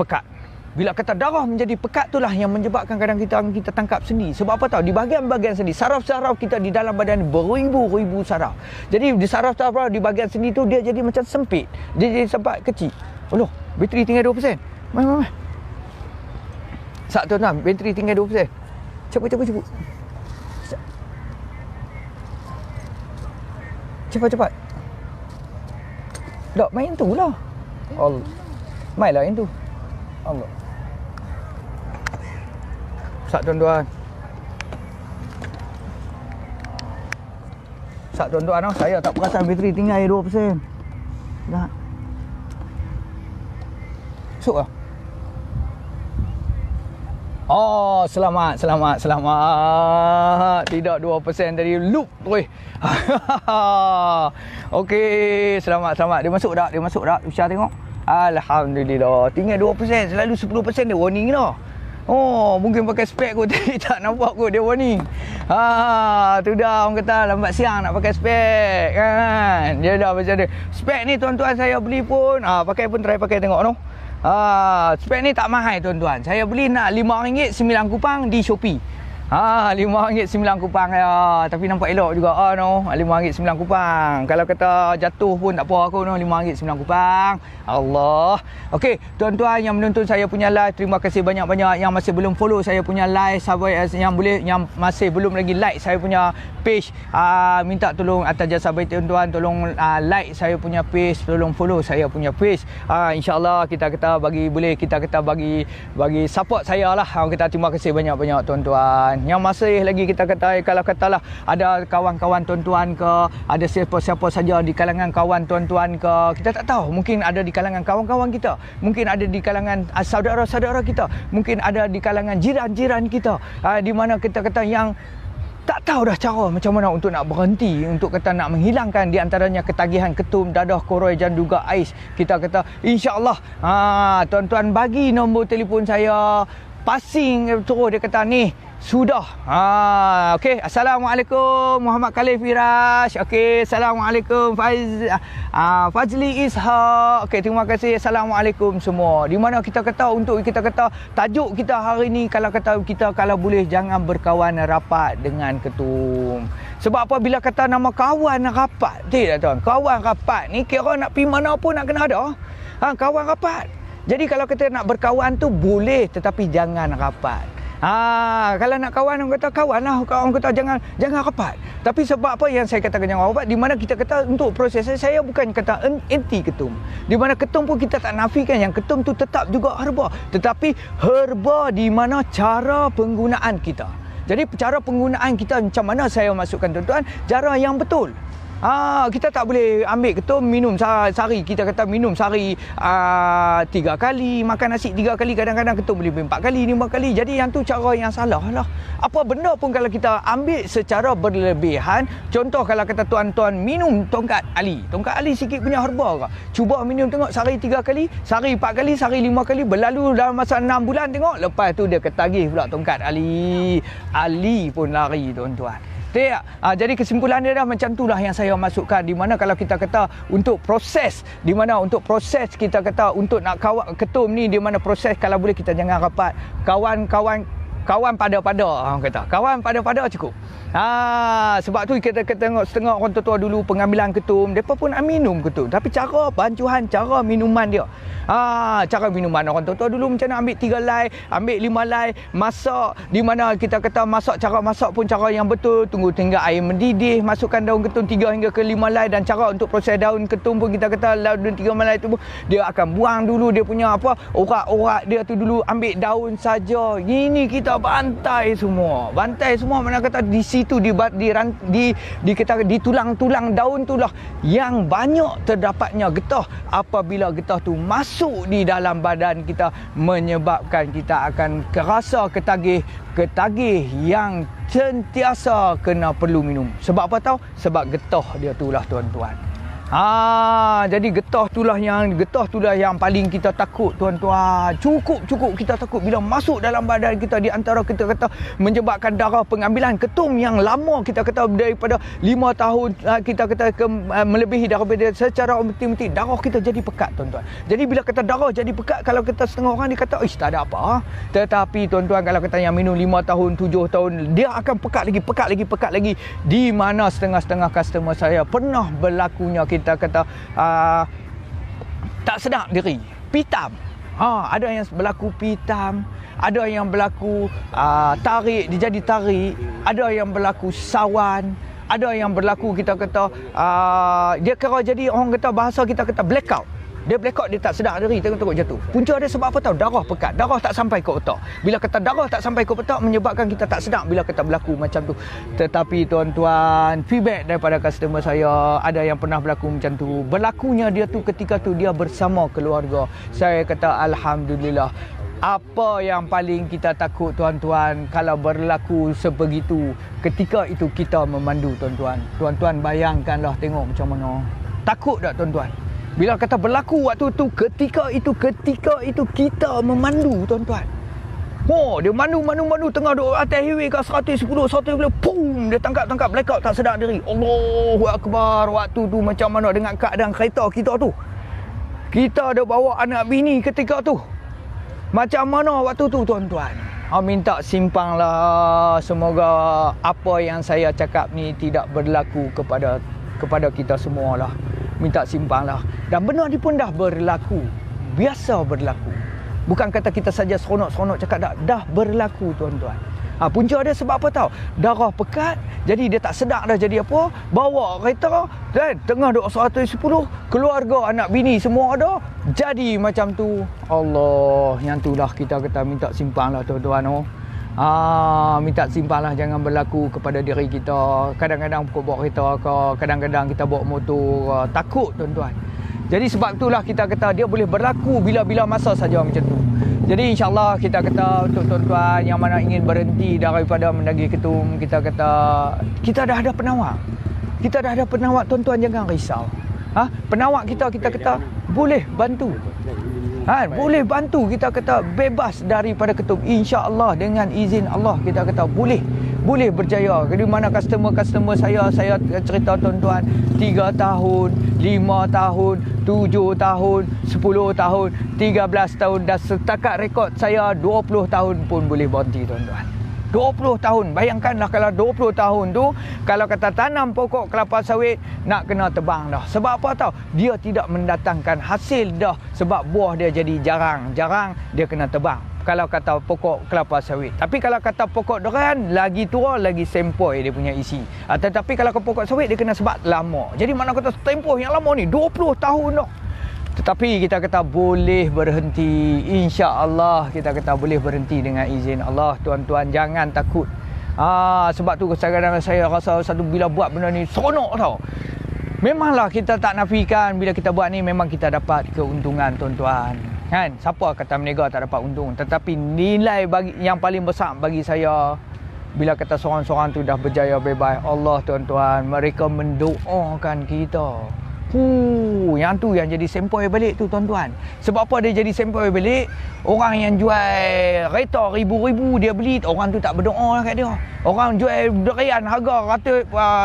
pekat. Bila kata darah menjadi pekat, itulah yang menyebabkan kadang kita tangkap sendi. Sebab apa tahu? Di bahagian-bahagian sendi, saraf-saraf kita di dalam badan beribu-ribu saraf. Jadi di saraf-saraf di bahagian sendi tu dia jadi macam sempit. Dia jadi sempat kecil. Bateri tinggal 2%. Mai. Sat tuan-tuan, bateri tinggal 2%. Cepat. Cepat. Tak, main tu lah. Allah. Mainlah yang tu. Allah. Sat tuan-tuan. Saya tak perasan bateri tinggal 2%. Dah. Masuk lah. Selamat. Tidak 2% tadi, loop terus. Okey, selamat. Dia masuk dah. Usah tengok. Alhamdulillah. Tinggal 2%, selalu 10% dia warning dah. Mungkin pakai spek kot tadi tak nampak kot dia warning. Tu dah orang kata lambat siang nak pakai spek kan. Dia dah macam dia. Spek ni tuan-tuan saya beli pun, pakai pun try pakai tengok noh. Spek ni tak mahal tuan-tuan. Saya beli nak RM5 9 kupang di Shopee. RM5.9 ya. Tapi nampak elok juga no. RM5.9. Kalau kata jatuh pun tak apa aku no. RM5.9. Allah. Okey, tuan-tuan yang menonton saya punya live, terima kasih banyak-banyak yang masih belum follow saya punya live, sahabat yang masih belum lagi like saya punya page. Minta tolong atas jasa baik tuan-tuan, tolong like saya punya page, tolong follow saya punya page. InsyaAllah kita bagi support saya lah. Kita terima kasih banyak-banyak tuan-tuan. Yang masih lagi kita kata, kalau katalah ada kawan-kawan tuan-tuan ke, ada siapa-siapa saja di kalangan kawan tuan-tuan ke, kita tak tahu, mungkin ada di kalangan kawan-kawan kita, mungkin ada di kalangan saudara-saudara kita, mungkin ada di kalangan jiran-jiran kita, di mana kita kata yang tak tahu dah cara macam mana untuk nak berhenti, untuk kata nak menghilangkan di antaranya ketagihan ketum, dadah, koroi dan juga ais. Kita kata insya-Allah tuan-tuan bagi nombor telefon saya, passing terus dia kata ni sudah. Okey, assalamualaikum Muhammad Khalif Firash. Okey, assalamualaikum Fazli Ishaq. Okey, terima kasih. Assalamualaikum semua. Di mana kita kata untuk kita kata tajuk kita hari ni, kalau kata kita kalau boleh jangan berkawan rapat dengan ketum. Sebab apa bila kata nama kawan rapat, tidak tuan. Kawan rapat ni kira nak pergi mana pun nak kena ada. Kawan rapat. Jadi kalau kita nak berkawan tu boleh, tetapi jangan rapat. Kalau nak kawan, orang kata kawan lah, orang kata jangan rapat. Tapi sebab apa yang saya katakan jangan rapat, di mana kita kata untuk proses saya bukan kata anti ketum. Di mana ketum pun kita tak nafikan yang ketum tu tetap juga herba. Tetapi herba di mana cara penggunaan kita. Jadi cara penggunaan kita macam mana saya masukkan tuan-tuan, cara yang betul. Kita tak boleh ambil ketum minum sehari, kita kata minum sehari 3 kali, makan nasi 3 kali, kadang-kadang ketum boleh 4 kali, 5 kali. Jadi yang tu cara yang salah lah. Apa benda pun kalau kita ambil secara berlebihan, contoh kalau kata tuan-tuan minum tongkat Ali sikit punya herba ke, cuba minum tengok sehari 3 kali, sehari 4 kali, sehari 5 kali, berlalu dalam masa 6 bulan tengok, lepas tu dia ketagih pula tongkat Ali pun lari tuan-tuan. Jadi kesimpulan dia dah macam itulah yang saya masukkan, di mana kalau kita kata untuk proses, di mana untuk proses kita kata untuk nak kawal ketum ni, di mana proses kalau boleh kita jangan rapat, kawan pada-pada, orang kata kawan pada-pada cukup. Sebab tu kita tengok setengah orang tua dulu pengambilan ketum, mereka pun nak minum ketum, tapi cara bancuhan, cara minuman dia, cara minuman orang tua dulu macam nak ambil 3 lai, ambil 5 lai, masak, di mana kita kata masak, cara masak pun cara yang betul, tunggu hingga air mendidih, masukkan daun ketum 3 hingga ke 5 lai, dan cara untuk proses daun ketum pun kita kata daun 3 lai tu pun dia akan buang dulu dia punya orak-orak dia tu dulu, ambil daun saja. Ini kita bantai semua mana kata di situ di tulang-tulang daun tu lah yang banyak terdapatnya getah. Apabila getah tu masuk di dalam badan kita, menyebabkan kita akan rasa ketagih yang sentiasa kena perlu minum. Sebab apa tahu? Sebab getah dia tu lah tuan-tuan. Jadi getah itulah yang paling kita takut tuan-tuan. Cukup kita takut bila masuk dalam badan kita, di antara kita kata menyebabkan darah pengambilan ketum yang lama, kita kata daripada 5 tahun, kita kata melebihi daripada secara umti-umti, darah kita jadi pekat tuan-tuan. Jadi bila kata darah jadi pekat, kalau kita setengah orang dia kata tak ada apa. Tetapi tuan-tuan kalau kata yang minum 5 tahun 7 tahun, dia akan pekat lagi. Di mana setengah-setengah customer saya pernah berlakunya kita kata tak sedar diri, pitam. Ada yang berlaku pitam, ada yang berlaku tarik, dia jadi tarik, ada yang berlaku sawan, ada yang berlaku kita kata dia kira jadi orang kata bahasa kita kata blackout. Dia blackout, dia tak sedar diri, tengok jatuh. Punca dia sebab apa tahu? Darah pekat. Darah tak sampai ke otak. Bila kata darah tak sampai ke otak, menyebabkan kita tak sedar bila kata berlaku macam tu. Tetapi tuan-tuan, feedback daripada customer saya, ada yang pernah berlaku macam tu. Berlakunya dia tu ketika tu dia bersama keluarga. Saya kata alhamdulillah. Apa yang paling kita takut tuan-tuan kalau berlaku sebegitu, ketika itu kita memandu tuan-tuan. Tuan-tuan bayangkanlah tengok macam mana. Takut tak tuan-tuan? Bila kata berlaku waktu tu, ketika itu kita memandu tuan-tuan. Dia mandu tengah duduk atas highway ke 110, pum, dia tangkap blackout, tak sedar diri. Allahu Akbar. Waktu tu macam mana dengan keadaan kereta kita tu? Kita ada bawa anak bini ketika tu. Macam mana waktu tu tuan-tuan? minta simpanglah, semoga apa yang saya cakap ni tidak berlaku kepada kita semua lah. Minta simpanglah. Dan benda ni pun dah berlaku, biasa berlaku. Bukan kata kita saja seronok-seronok cakap, dah berlaku tuan-tuan. Punca dia sebab apa tahu? Darah pekat, jadi dia tak sedar dah jadi apa. Bawa kereta dan tengah duk 110, keluarga anak bini semua ada. Jadi macam tu. Allah, yang itulah kita kata minta simpanglah tuan-tuan. Minta simpanglah, jangan berlaku kepada diri kita. Kadang-kadang bawa kereta ke, kadang-kadang kita bawa motor, takut tuan-tuan. Jadi sebab itulah kita kata dia boleh berlaku bila-bila masa saja macam tu. Jadi insyaAllah kita kata untuk tuan-tuan yang mana ingin berhenti daripada mendagih ketum, kita kata kita dah ada penawar. Kita dah ada penawar, tuan-tuan jangan risau. Penawar kita kata boleh bantu. Boleh bantu, kita kata bebas daripada ketum. InsyaAllah dengan izin Allah kita kata boleh berjaya. Di mana customer saya cerita tuan-tuan 3 tahun, 5 tahun, 7 tahun, 10 tahun, 13 tahun dan setakat rekod saya 20 tahun pun boleh berhenti tuan-tuan. 20 tahun. Bayangkanlah kalau 20 tahun tu, kalau kata tanam pokok kelapa sawit, nak kena tebang dah. Sebab apa tahu? Dia tidak mendatangkan hasil dah. Sebab buah dia jadi jarang dia kena tebang. Kalau kata pokok kelapa sawit. Tapi kalau kata pokok durian, lagi tua, lagi sempoi dia punya isi. Tetapi kalau ke pokok sawit, dia kena sebat lama. Jadi mana kata tempoh yang lama ni, 20 tahun dah. Tetapi kita kata boleh berhenti. InsyaAllah kita kata boleh berhenti dengan izin Allah. Tuan-tuan jangan takut. Sebab tu kadang-kadang saya rasa bila buat benda ni seronok tau. Memanglah kita tak nafikan bila kita buat ni memang kita dapat keuntungan tuan-tuan. Kan? Siapa kata berniaga tak dapat untung? Tetapi nilai yang paling besar bagi saya, bila kata seorang-seorang tu dah berjaya bebas, Allah tuan-tuan, mereka mendoakan kita. Yang tu yang jadi sempoi balik tu tuan-tuan. Sebab apa dia jadi sempoi balik? Orang yang jual kereta ribu-ribu dia beli, orang tu tak berdoa kat dia. Orang jual durian harga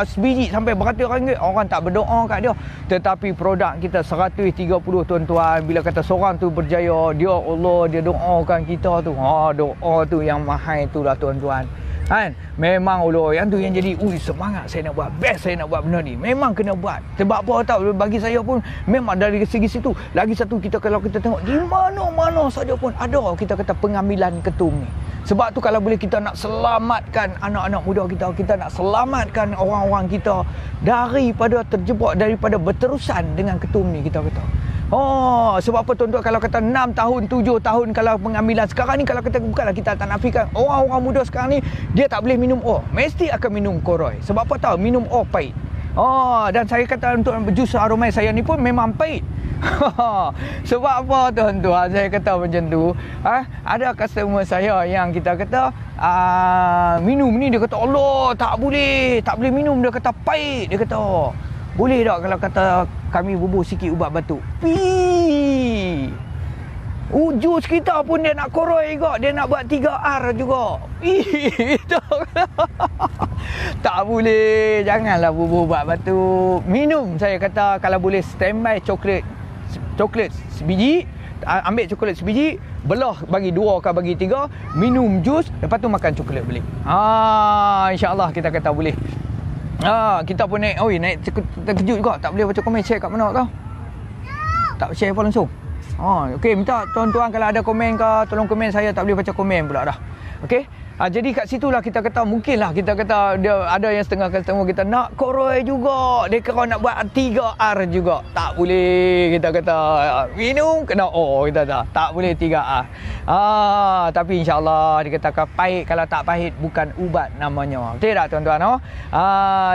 sebiji sampai beratus ringgit, orang tak berdoa kat dia. Tetapi produk kita 130 tuan-tuan, bila kata seorang tu berjaya, dia Allah dia doakan kita tu. Doa tu yang mahal itulah tuan-tuan. Kan? Memang Allah yang tu yang jadi semangat saya nak buat, best saya nak buat benda ni. Memang kena buat. Sebab apa tahu, bagi saya pun memang dari segi situ. Lagi satu, kita kalau kita tengok di mana-mana saja pun ada kita kata pengambilan ketum ni. Sebab tu kalau boleh kita nak selamatkan anak-anak muda kita nak selamatkan orang-orang kita daripada terjebak, daripada berterusan dengan ketum ni kita kata. Sebab apa tuan-tuan, kalau kata 6 tahun, 7 tahun kalau pengambilan sekarang ni, kalau kita bukanlah kita tak nafikan, orang-orang muda sekarang ni dia tak boleh minum mesti akan minum koroi. Sebab apa tahu? Minum pahit. Dan saya kata untuk jus aromai saya ni pun memang pahit. Sebab apa tuan-tuan saya kata macam tu? Ada customer saya yang kita kata minum ni, dia kata Allah tak boleh minum, dia kata pahit, dia kata boleh tak kalau kata kami bubuh sikit ubat batuk? Jus kita pun dia nak koroi juga, dia nak buat 3R juga. Tak boleh, janganlah bubuh ubat batuk. Minum, saya kata kalau boleh standby coklat sebiji, ambil coklat sebiji, belah bagi 2 ke bagi 3, minum jus, lepas tu makan coklat balik. InsyaAllah kita kata boleh. Kita pun naik terkejut juga, tak boleh baca komen, share kat mana tau? Tak share apa langsung. Okey, minta tuan-tuan kalau ada komen ke, tolong komen, saya tak boleh baca komen pula dah. Okey. Jadi kat situlah kita kata mungkinlah kita kata dia ada yang setengah customer kita nak koroi juga, dia kira nak buat 3R juga. Tak boleh kita kata minum kena kita tak boleh 3R. Tapi insya-Allah dikatakan pahit, kalau tak pahit bukan ubat namanya. Betul tak tuan-tuan?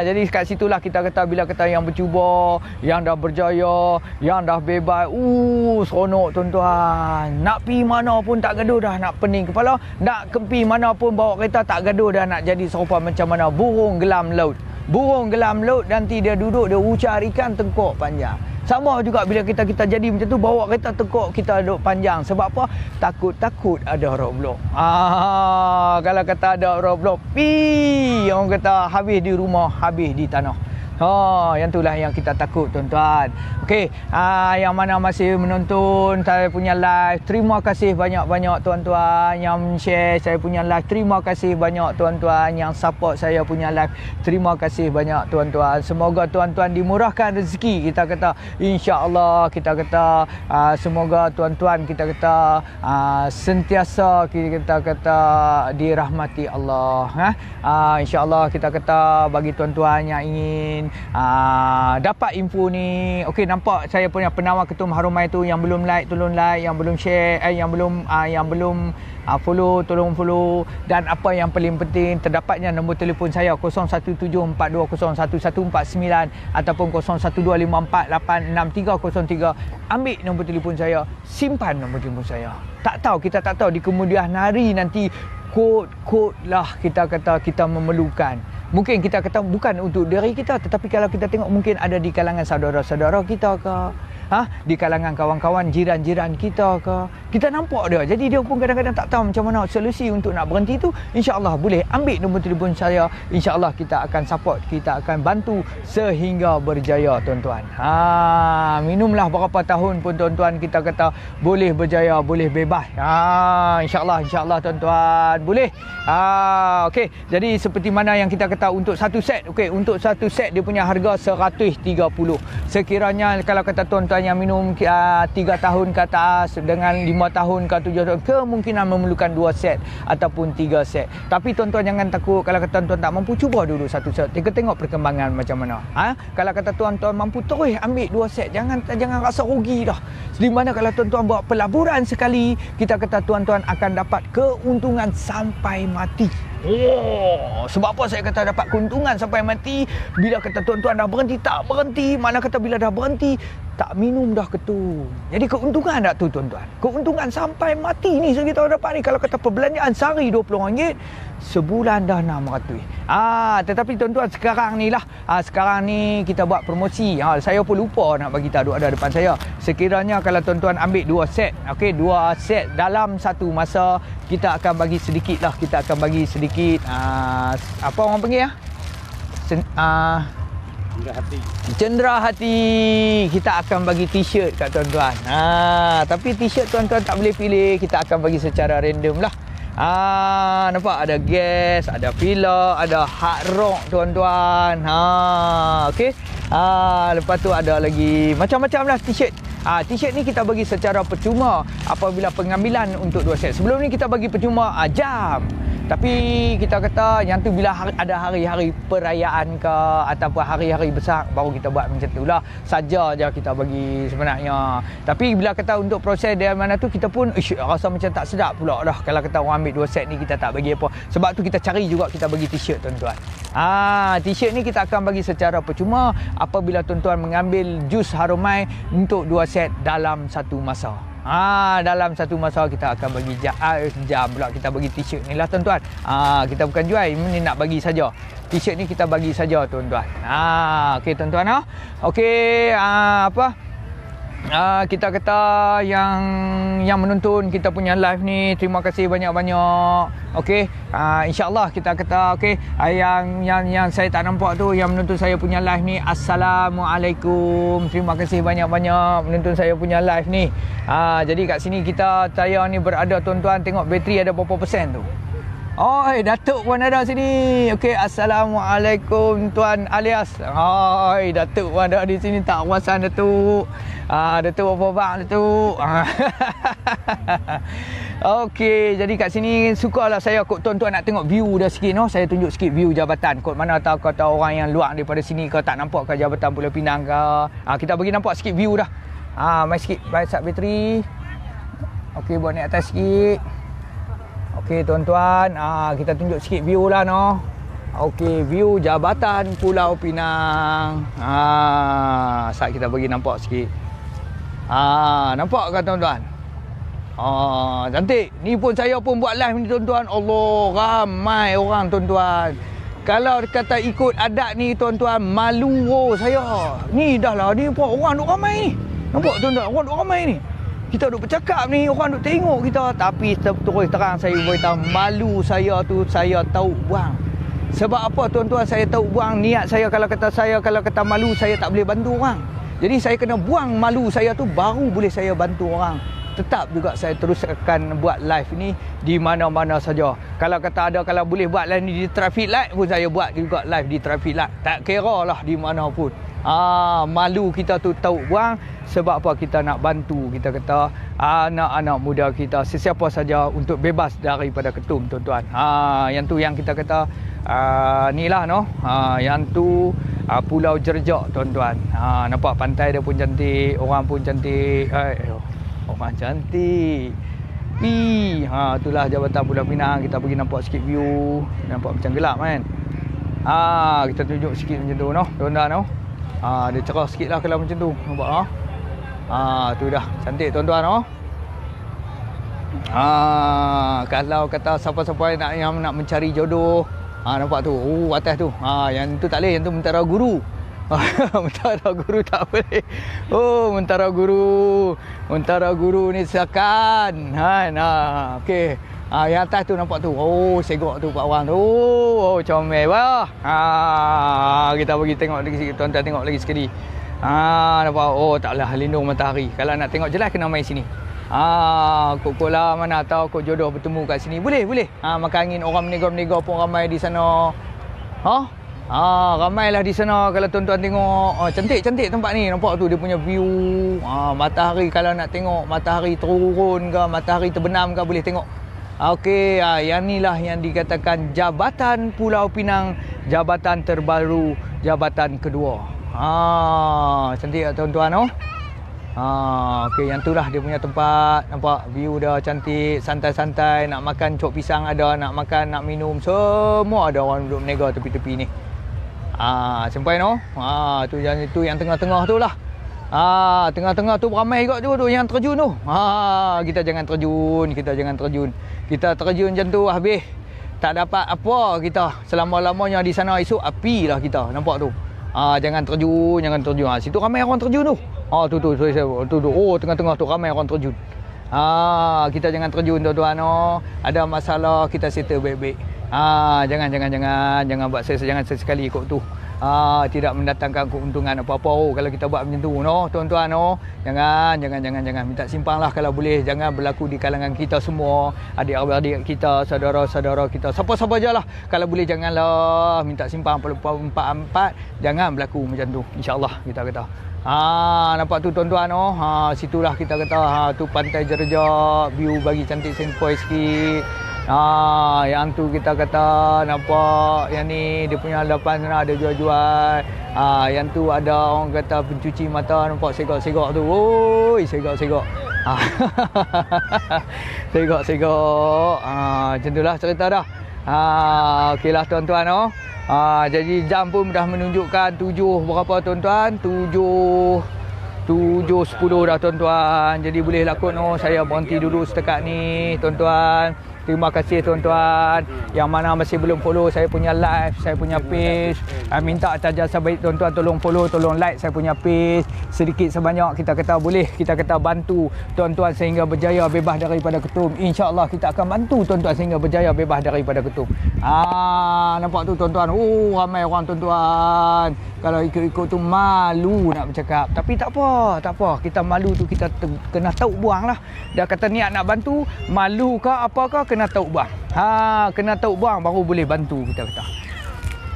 Jadi kat situlah kita kata bila kata yang bercuba, yang dah berjaya, yang dah bebas, seronok tuan-tuan. Nak pi mana pun tak gaduh dah, nak pening kepala, nak kempi mana pun bawa kereta tak gaduh dah, nak jadi serupa macam mana burung gelam laut. Burung gelam laut nanti dia duduk, dia ucar ikan tengkok panjang. Sama juga bila kita jadi macam tu, bawa kereta tengkok kita duduk panjang. Sebab apa? Takut ada roadblock. Kalau kata ada roadblock, orang kata habis di rumah, habis di tanah. Yang itulah yang kita takut tuan-tuan. Okey, yang mana masih menonton saya punya live, terima kasih banyak-banyak tuan-tuan yang share saya punya live. Terima kasih banyak tuan-tuan yang support saya punya live. Terima kasih banyak tuan-tuan. Semoga tuan-tuan dimurahkan rezeki. Kita kata insya-Allah, kita kata semoga tuan-tuan kita kata sentiasa kita kata dirahmati Allah. Insya-Allah kita kata bagi tuan-tuan yang ingin dapat info ni. Okey, nampak saya punya penawar Ketum Harumai tu yang belum like tolong like, yang belum share yang belum follow tolong follow, dan apa yang paling penting terdapatnya nombor telefon saya 0174201149 ataupun 0125486303. Ambil nombor telefon saya, simpan nombor telefon saya. Kita tak tahu di kemudian hari nanti kod lah kita kata kita memerlukan. Mungkin kita kata bukan untuk diri kita, tetapi kalau kita tengok mungkin ada di kalangan saudara-saudara kita ke, di kalangan kawan-kawan jiran-jiran kita ke. Kita nampak dia. Jadi dia pun kadang-kadang tak tahu macam mana solusi untuk nak berhenti tu. InsyaAllah boleh ambil nombor telefon saya. InsyaAllah kita akan support, kita akan bantu sehingga berjaya tuan-tuan. Minumlah berapa tahun pun tuan-tuan, kita kata boleh berjaya, boleh bebas. InsyaAllah tuan-tuan boleh. Okey, jadi seperti mana yang kita kata untuk satu set. Okey, untuk satu set dia punya harga 130. Sekiranya kalau kata tuan-tuan yang minum 3 tahun ke atas dengan 5 tahun ke 7 tahun, kemungkinan memerlukan 2 set ataupun 3 set. Tapi tuan-tuan jangan takut. Kalau kata tuan-tuan tak mampu, cuba dulu satu set. Kita tengok perkembangan macam mana. Kalau kata tuan-tuan mampu, terus ambil 2 set. Jangan rasa rugi dah. Di mana kalau tuan-tuan buat pelaburan sekali, kita kata tuan-tuan akan dapat keuntungan sampai mati. Sebab apa saya kata dapat keuntungan sampai mati? Bila kata tuan-tuan dah berhenti, tak berhenti. Mana kata bila dah berhenti, tak minum dah ketum. Jadi keuntungan tak tu tuan-tuan? Keuntungan sampai mati ni kita dapat ni. Kalau kata perbelanjaan sehari RM20, sebulan dah RM600. Tetapi tuan-tuan sekarang ni lah, sekarang ni kita buat promosi. Saya pun lupa nak bagi tahu, ada depan saya. Sekiranya kalau tuan-tuan ambil 2 set, okey, 2 set dalam satu masa, kita akan bagi sedikit lah. Kita akan bagi sedikit apa orang panggil cendera hati. Kita akan bagi t-shirt kat tuan-tuan. Tapi t-shirt tuan-tuan tak boleh pilih, kita akan bagi secara random lah. Nampak ada gas, ada fila, ada hard rock tuan-tuan. Okey. Lepas tu ada lagi macam-macam lah t-shirt. T-shirt ni kita bagi secara percuma apabila pengambilan untuk 2 set. Sebelum ni kita bagi percuma jam. Tapi kita kata yang tu bila ada hari-hari perayaan ke ataupun hari-hari besar, baru kita buat macam tu lah. Saja je kita bagi sebenarnya. Tapi bila kata untuk proses dari mana tu, kita pun rasa macam tak sedap pula dah. Kalau kata orang ambil 2 set ni kita tak bagi apa. Sebab tu kita cari juga kita bagi t-shirt tuan-tuan. T-shirt ni kita akan bagi secara percuma apabila tuan-tuan mengambil jus Harumai untuk 2 set dalam satu masa. Dalam satu masa kita akan bagi jam pula kita bagi t-shirt ni lah tuan-tuan. Kita bukan jual, ini nak bagi saja. T-shirt ni kita bagi saja tuan-tuan. Okey tuan-tuan. Okey, kita kata yang menonton kita punya live ni, terima kasih banyak-banyak. Okey, insya-Allah kita kata okey, yang saya tak nampak tu, yang menonton saya punya live ni, assalamualaikum. Terima kasih banyak-banyak menonton saya punya live ni. Jadi kat sini saya ni berada tuan-tuan, tengok bateri ada berapa persen tu. Datuk pun ada sini. Okey, assalamualaikum Tuan Alias. Datuk pun ada di sini, tak kuasan Datuk. Datuk apa bang Datuk? Okey, jadi kat sini sukalah saya kod tuan-tuan nak tengok view dah sikit Saya tunjuk sikit view jabatan. Kod mana tahu kata orang yang luar daripada sini kau tak nampak ke Jabatan Pulau Pinang ke. Kita bagi nampak sikit view dah. Mai sikit, baik sat bateri. Okey, buat naik atas sikit. Okey tuan-tuan, kita tunjuk sikit view lah Okey, view Jabatan Pulau Pinang. Saat kita bagi nampak sikit. Nampak ke tuan-tuan? Cantik. Ni pun saya pun buat live ni tuan-tuan. Allah, ramai orang tuan-tuan. Kalau kata ikut adat ni tuan-tuan, malu saya. Ni dah lah, ni pun orang duk ramai ni. Nampak tuan-tuan, orang duk ramai ni. Kita duk bercakap ni, orang duk tengok kita. Tapi terus terang saya beritahu, malu saya tu saya tahu buang. Sebab apa tuan-tuan saya tahu buang niat saya kalau kata malu saya tak boleh bantu orang. Jadi saya kena buang malu saya tu baru boleh saya bantu orang. Tetap juga saya terus akan buat live ni di mana-mana saja. Kalau boleh buat live ni di traffic light pun saya buat juga live di traffic light. Tak kira lah di mana pun. Malu kita tu tahu buang sebab apa kita nak bantu kita kata anak-anak muda kita sesiapa saja untuk bebas daripada ketum tuan-tuan. Yang tu yang kita kata ni lah no. Yang tu Pulau Jerjak tuan-tuan. Nampak pantai dia pun cantik, orang pun cantik. Orang cantik. Itulah Jabatan Pulau Pinang. Kita pergi nampak sikit view. Nampak macam gelap kan. Kita tunjuk sikit macam tu no. Tuan-tuan no. Dia cerah sikit lah kalau macam tu. Nampak no. Tu dah cantik tuan-tuan no. Kalau kata siapa-siapa yang nak mencari jodoh, nampak tu. Atas tu. Yang tu tak boleh, yang tu Mentara Guru. Mentara Guru tak boleh. Mentara Guru ni silakan. Okey. Yang atas tu nampak tu. Segok tu pak orang tu. Comel bah. Kita pergi tengok lagi sikit tuan-tuan, tengok lagi sekali. Nampak. Taklah lindung matahari. Kalau nak tengok jelas kena mai sini. Kok lah mana tahu kok jodoh bertemu kat sini. Boleh. Makan angin orang menegor-menegor pun ramai di sana. Ramailah di sana kalau tuan-tuan tengok. Cantik tempat ni. Nampak tu dia punya view. Matahari kalau nak tengok matahari turun ke, matahari terbenam ke boleh tengok. Okey, yang inilah yang dikatakan Jabatan Pulau Pinang, jabatan terbaru, jabatan kedua. Cantik tak tuan-tuan okey, yang tu lah dia punya tempat. Nampak view dah cantik, santai-santai, nak makan cok pisang ada, nak makan, nak minum, semua ada orang duduk menega tepi-tepi ni. Sampai no. Tu yang tengah-tengah tu lah. Tengah-tengah tu ramai juga tu yang terjun tu. Kita jangan terjun. Kita terjun macam tu habis tak dapat apa kita. Selama-lamanya di sana esok api lah kita. Nampak tu. Jangan terjun. Situ ramai orang terjun tu. Tu. Tengah-tengah tu ramai orang terjun. Kita jangan terjun tuan-tuan. Ada masalah kita settle baik-baik. Jangan buat jangan sesekali ikut tu. Tidak mendatangkan keuntungan apa-apa kalau kita buat macam tu tuan-tuan jangan minta simpang lah kalau boleh. Jangan berlaku di kalangan kita semua, adik-adik kita, saudara-saudara kita, siapa-siapa je lah. Kalau boleh janganlah minta simpang 4-4. Jangan berlaku macam tu, insyaAllah kita kata. Nampak tu tuan-tuan situlah kita kata tu Pantai Jerjak, view bagi cantik sempoi sikit. Yang tu kita kata nampak yang ni dia punya hadapan sana ada jual-jual. Yang tu ada orang kata pencuci mata, nampak segak-segak tu. Segak-segak. Segak-segak. Macam itulah cerita dah. Okeylah tuan-tuan jadi jam pun dah menunjukkan 7 berapa tuan-tuan? 7.10 dah tuan-tuan. Jadi boleh lakon saya berhenti dulu setakat ni tuan-tuan. Terima kasih tuan-tuan yang mana masih belum follow saya punya live, saya punya page. Minta atas jasa baik tuan-tuan tolong follow, tolong like saya punya page. Sedikit sebanyak kita kata boleh, kita kata bantu tuan-tuan sehingga berjaya bebas daripada ketum. InsyaAllah kita akan bantu tuan-tuan sehingga berjaya bebas daripada ketum. Nampak tu tuan-tuan. Ramai orang tuan-tuan. Kalau ikut-ikut tu malu nak bercakap. Tapi tak apa. Kita malu tu kita kena tahu buang lah. Dia kata niat nak bantu, malu ke apakah kena tahu buang. Kena tahu buang baru boleh bantu kita kata.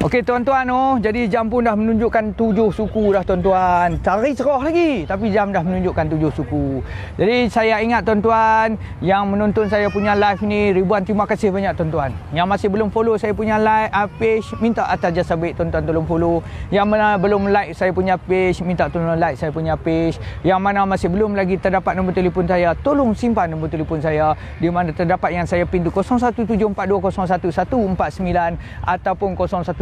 Okey tuan-tuan jadi jam pun dah menunjukkan 7 suku dah tuan-tuan. Cari cerah lagi tapi jam dah menunjukkan 7 suku. Jadi saya ingat tuan-tuan yang menonton saya punya live ni, ribuan terima kasih banyak tuan-tuan. Yang masih belum follow saya punya live page, minta atas jasa baik tuan-tuan tolong follow. Yang mana belum like saya punya page, minta tolong like saya punya page. Yang mana masih belum lagi terdapat nombor telefon saya, tolong simpan nombor telefon saya di mana terdapat yang saya pin tu 0174201149 ataupun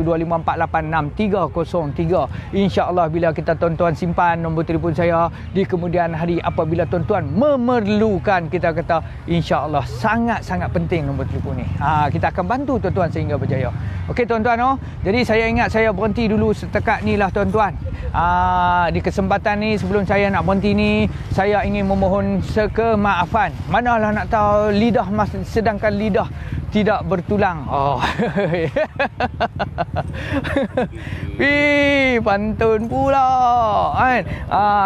0125486303. InsyaAllah bila kita tuan-tuan simpan nombor telefon saya di kemudian hari apabila tuan-tuan memerlukan, kita kata insyaAllah sangat-sangat penting nombor telefon ni. Kita akan bantu tuan-tuan sehingga berjaya. Okey tuan-tuan jadi saya ingat saya berhenti dulu setakat ni lah tuan-tuan. Di kesempatan ni sebelum saya nak berhenti ni, saya ingin memohon sekemaafan. Manalah nak tahu lidah sedangkan lidah tidak bertulang. Oh. Pantun pula kan.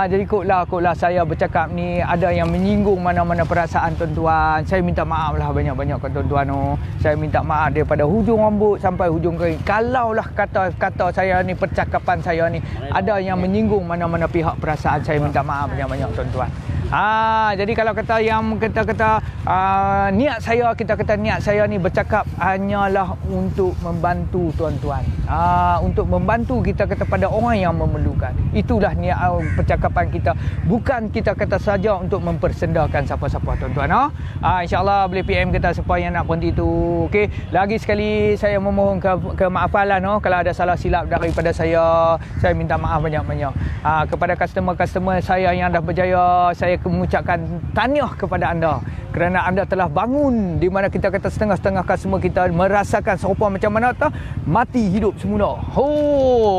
Jadi kotlah saya bercakap ni ada yang menyinggung mana-mana perasaan tuan-tuan. Saya minta maaf lah banyak-banyak ke tuan-tuan. Saya minta maaf daripada hujung rambut sampai hujung kering. Kalaulah kata saya ni, percakapan saya ni ada yang menyinggung mana-mana pihak perasaan, saya minta maaf banyak-banyak tuan-tuan. Jadi kalau kata yang kata niat saya ni bercakap hanyalah untuk membantu tuan-tuan. Untuk membantu kita kata pada orang yang memerlukan. Itulah niat percakapan kita. Bukan kita kata saja untuk mempersendakan siapa-siapa tuan-tuan. InsyaAllah boleh PM kita siapa yang nak berhenti tu. Okey, lagi sekali saya memohon kemaafalan kalau ada salah silap daripada saya minta maaf banyak-banyak. Kepada customer-customer saya yang dah berjaya, saya mengucapkan tahniah kepada anda kerana anda telah bangun di mana kita kata setengah-setengah customer kita merasakan serupa macam mana tu mati hidup semula.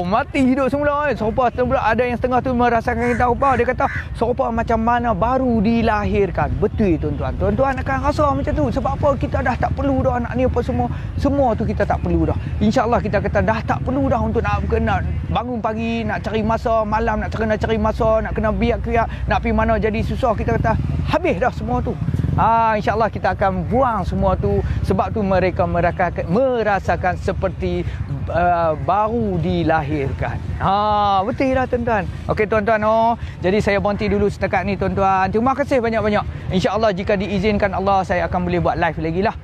Mati hidup semula. Serupa ada yang setengah tu merasakan kita rupa, dia kata serupa macam mana baru dilahirkan. Betul tuan-tuan. Tuan-tuan akan rasa macam tu. Sebab apa? Kita dah tak perlu dah nak ni apa semua. Semua tu kita tak perlu dah. InsyaAllah kita kata dah tak perlu dah untuk nak bangun pagi, nak cari masa, malam nak kena cari masa, nak kena biak-biak, nak pergi mana jadi susah. Kita kata habis dah semua tu. InsyaAllah kita akan buang semua tu. Sebab tu mereka merasakan seperti baru dilahirkan. Betul lah tuan-tuan. Okey tuan-tuan. Jadi saya berhenti dulu setakat ni tuan-tuan. Terima kasih banyak-banyak. InsyaAllah jika diizinkan Allah, saya akan boleh buat live lagi lah.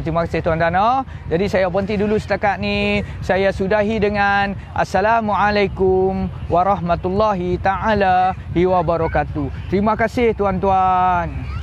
Terima kasih tuan-tuan. Jadi saya berhenti dulu setakat ni. Saya sudahi dengan Assalamualaikum warahmatullahi ta'ala wabarakatuh. Terima kasih tuan-tuan.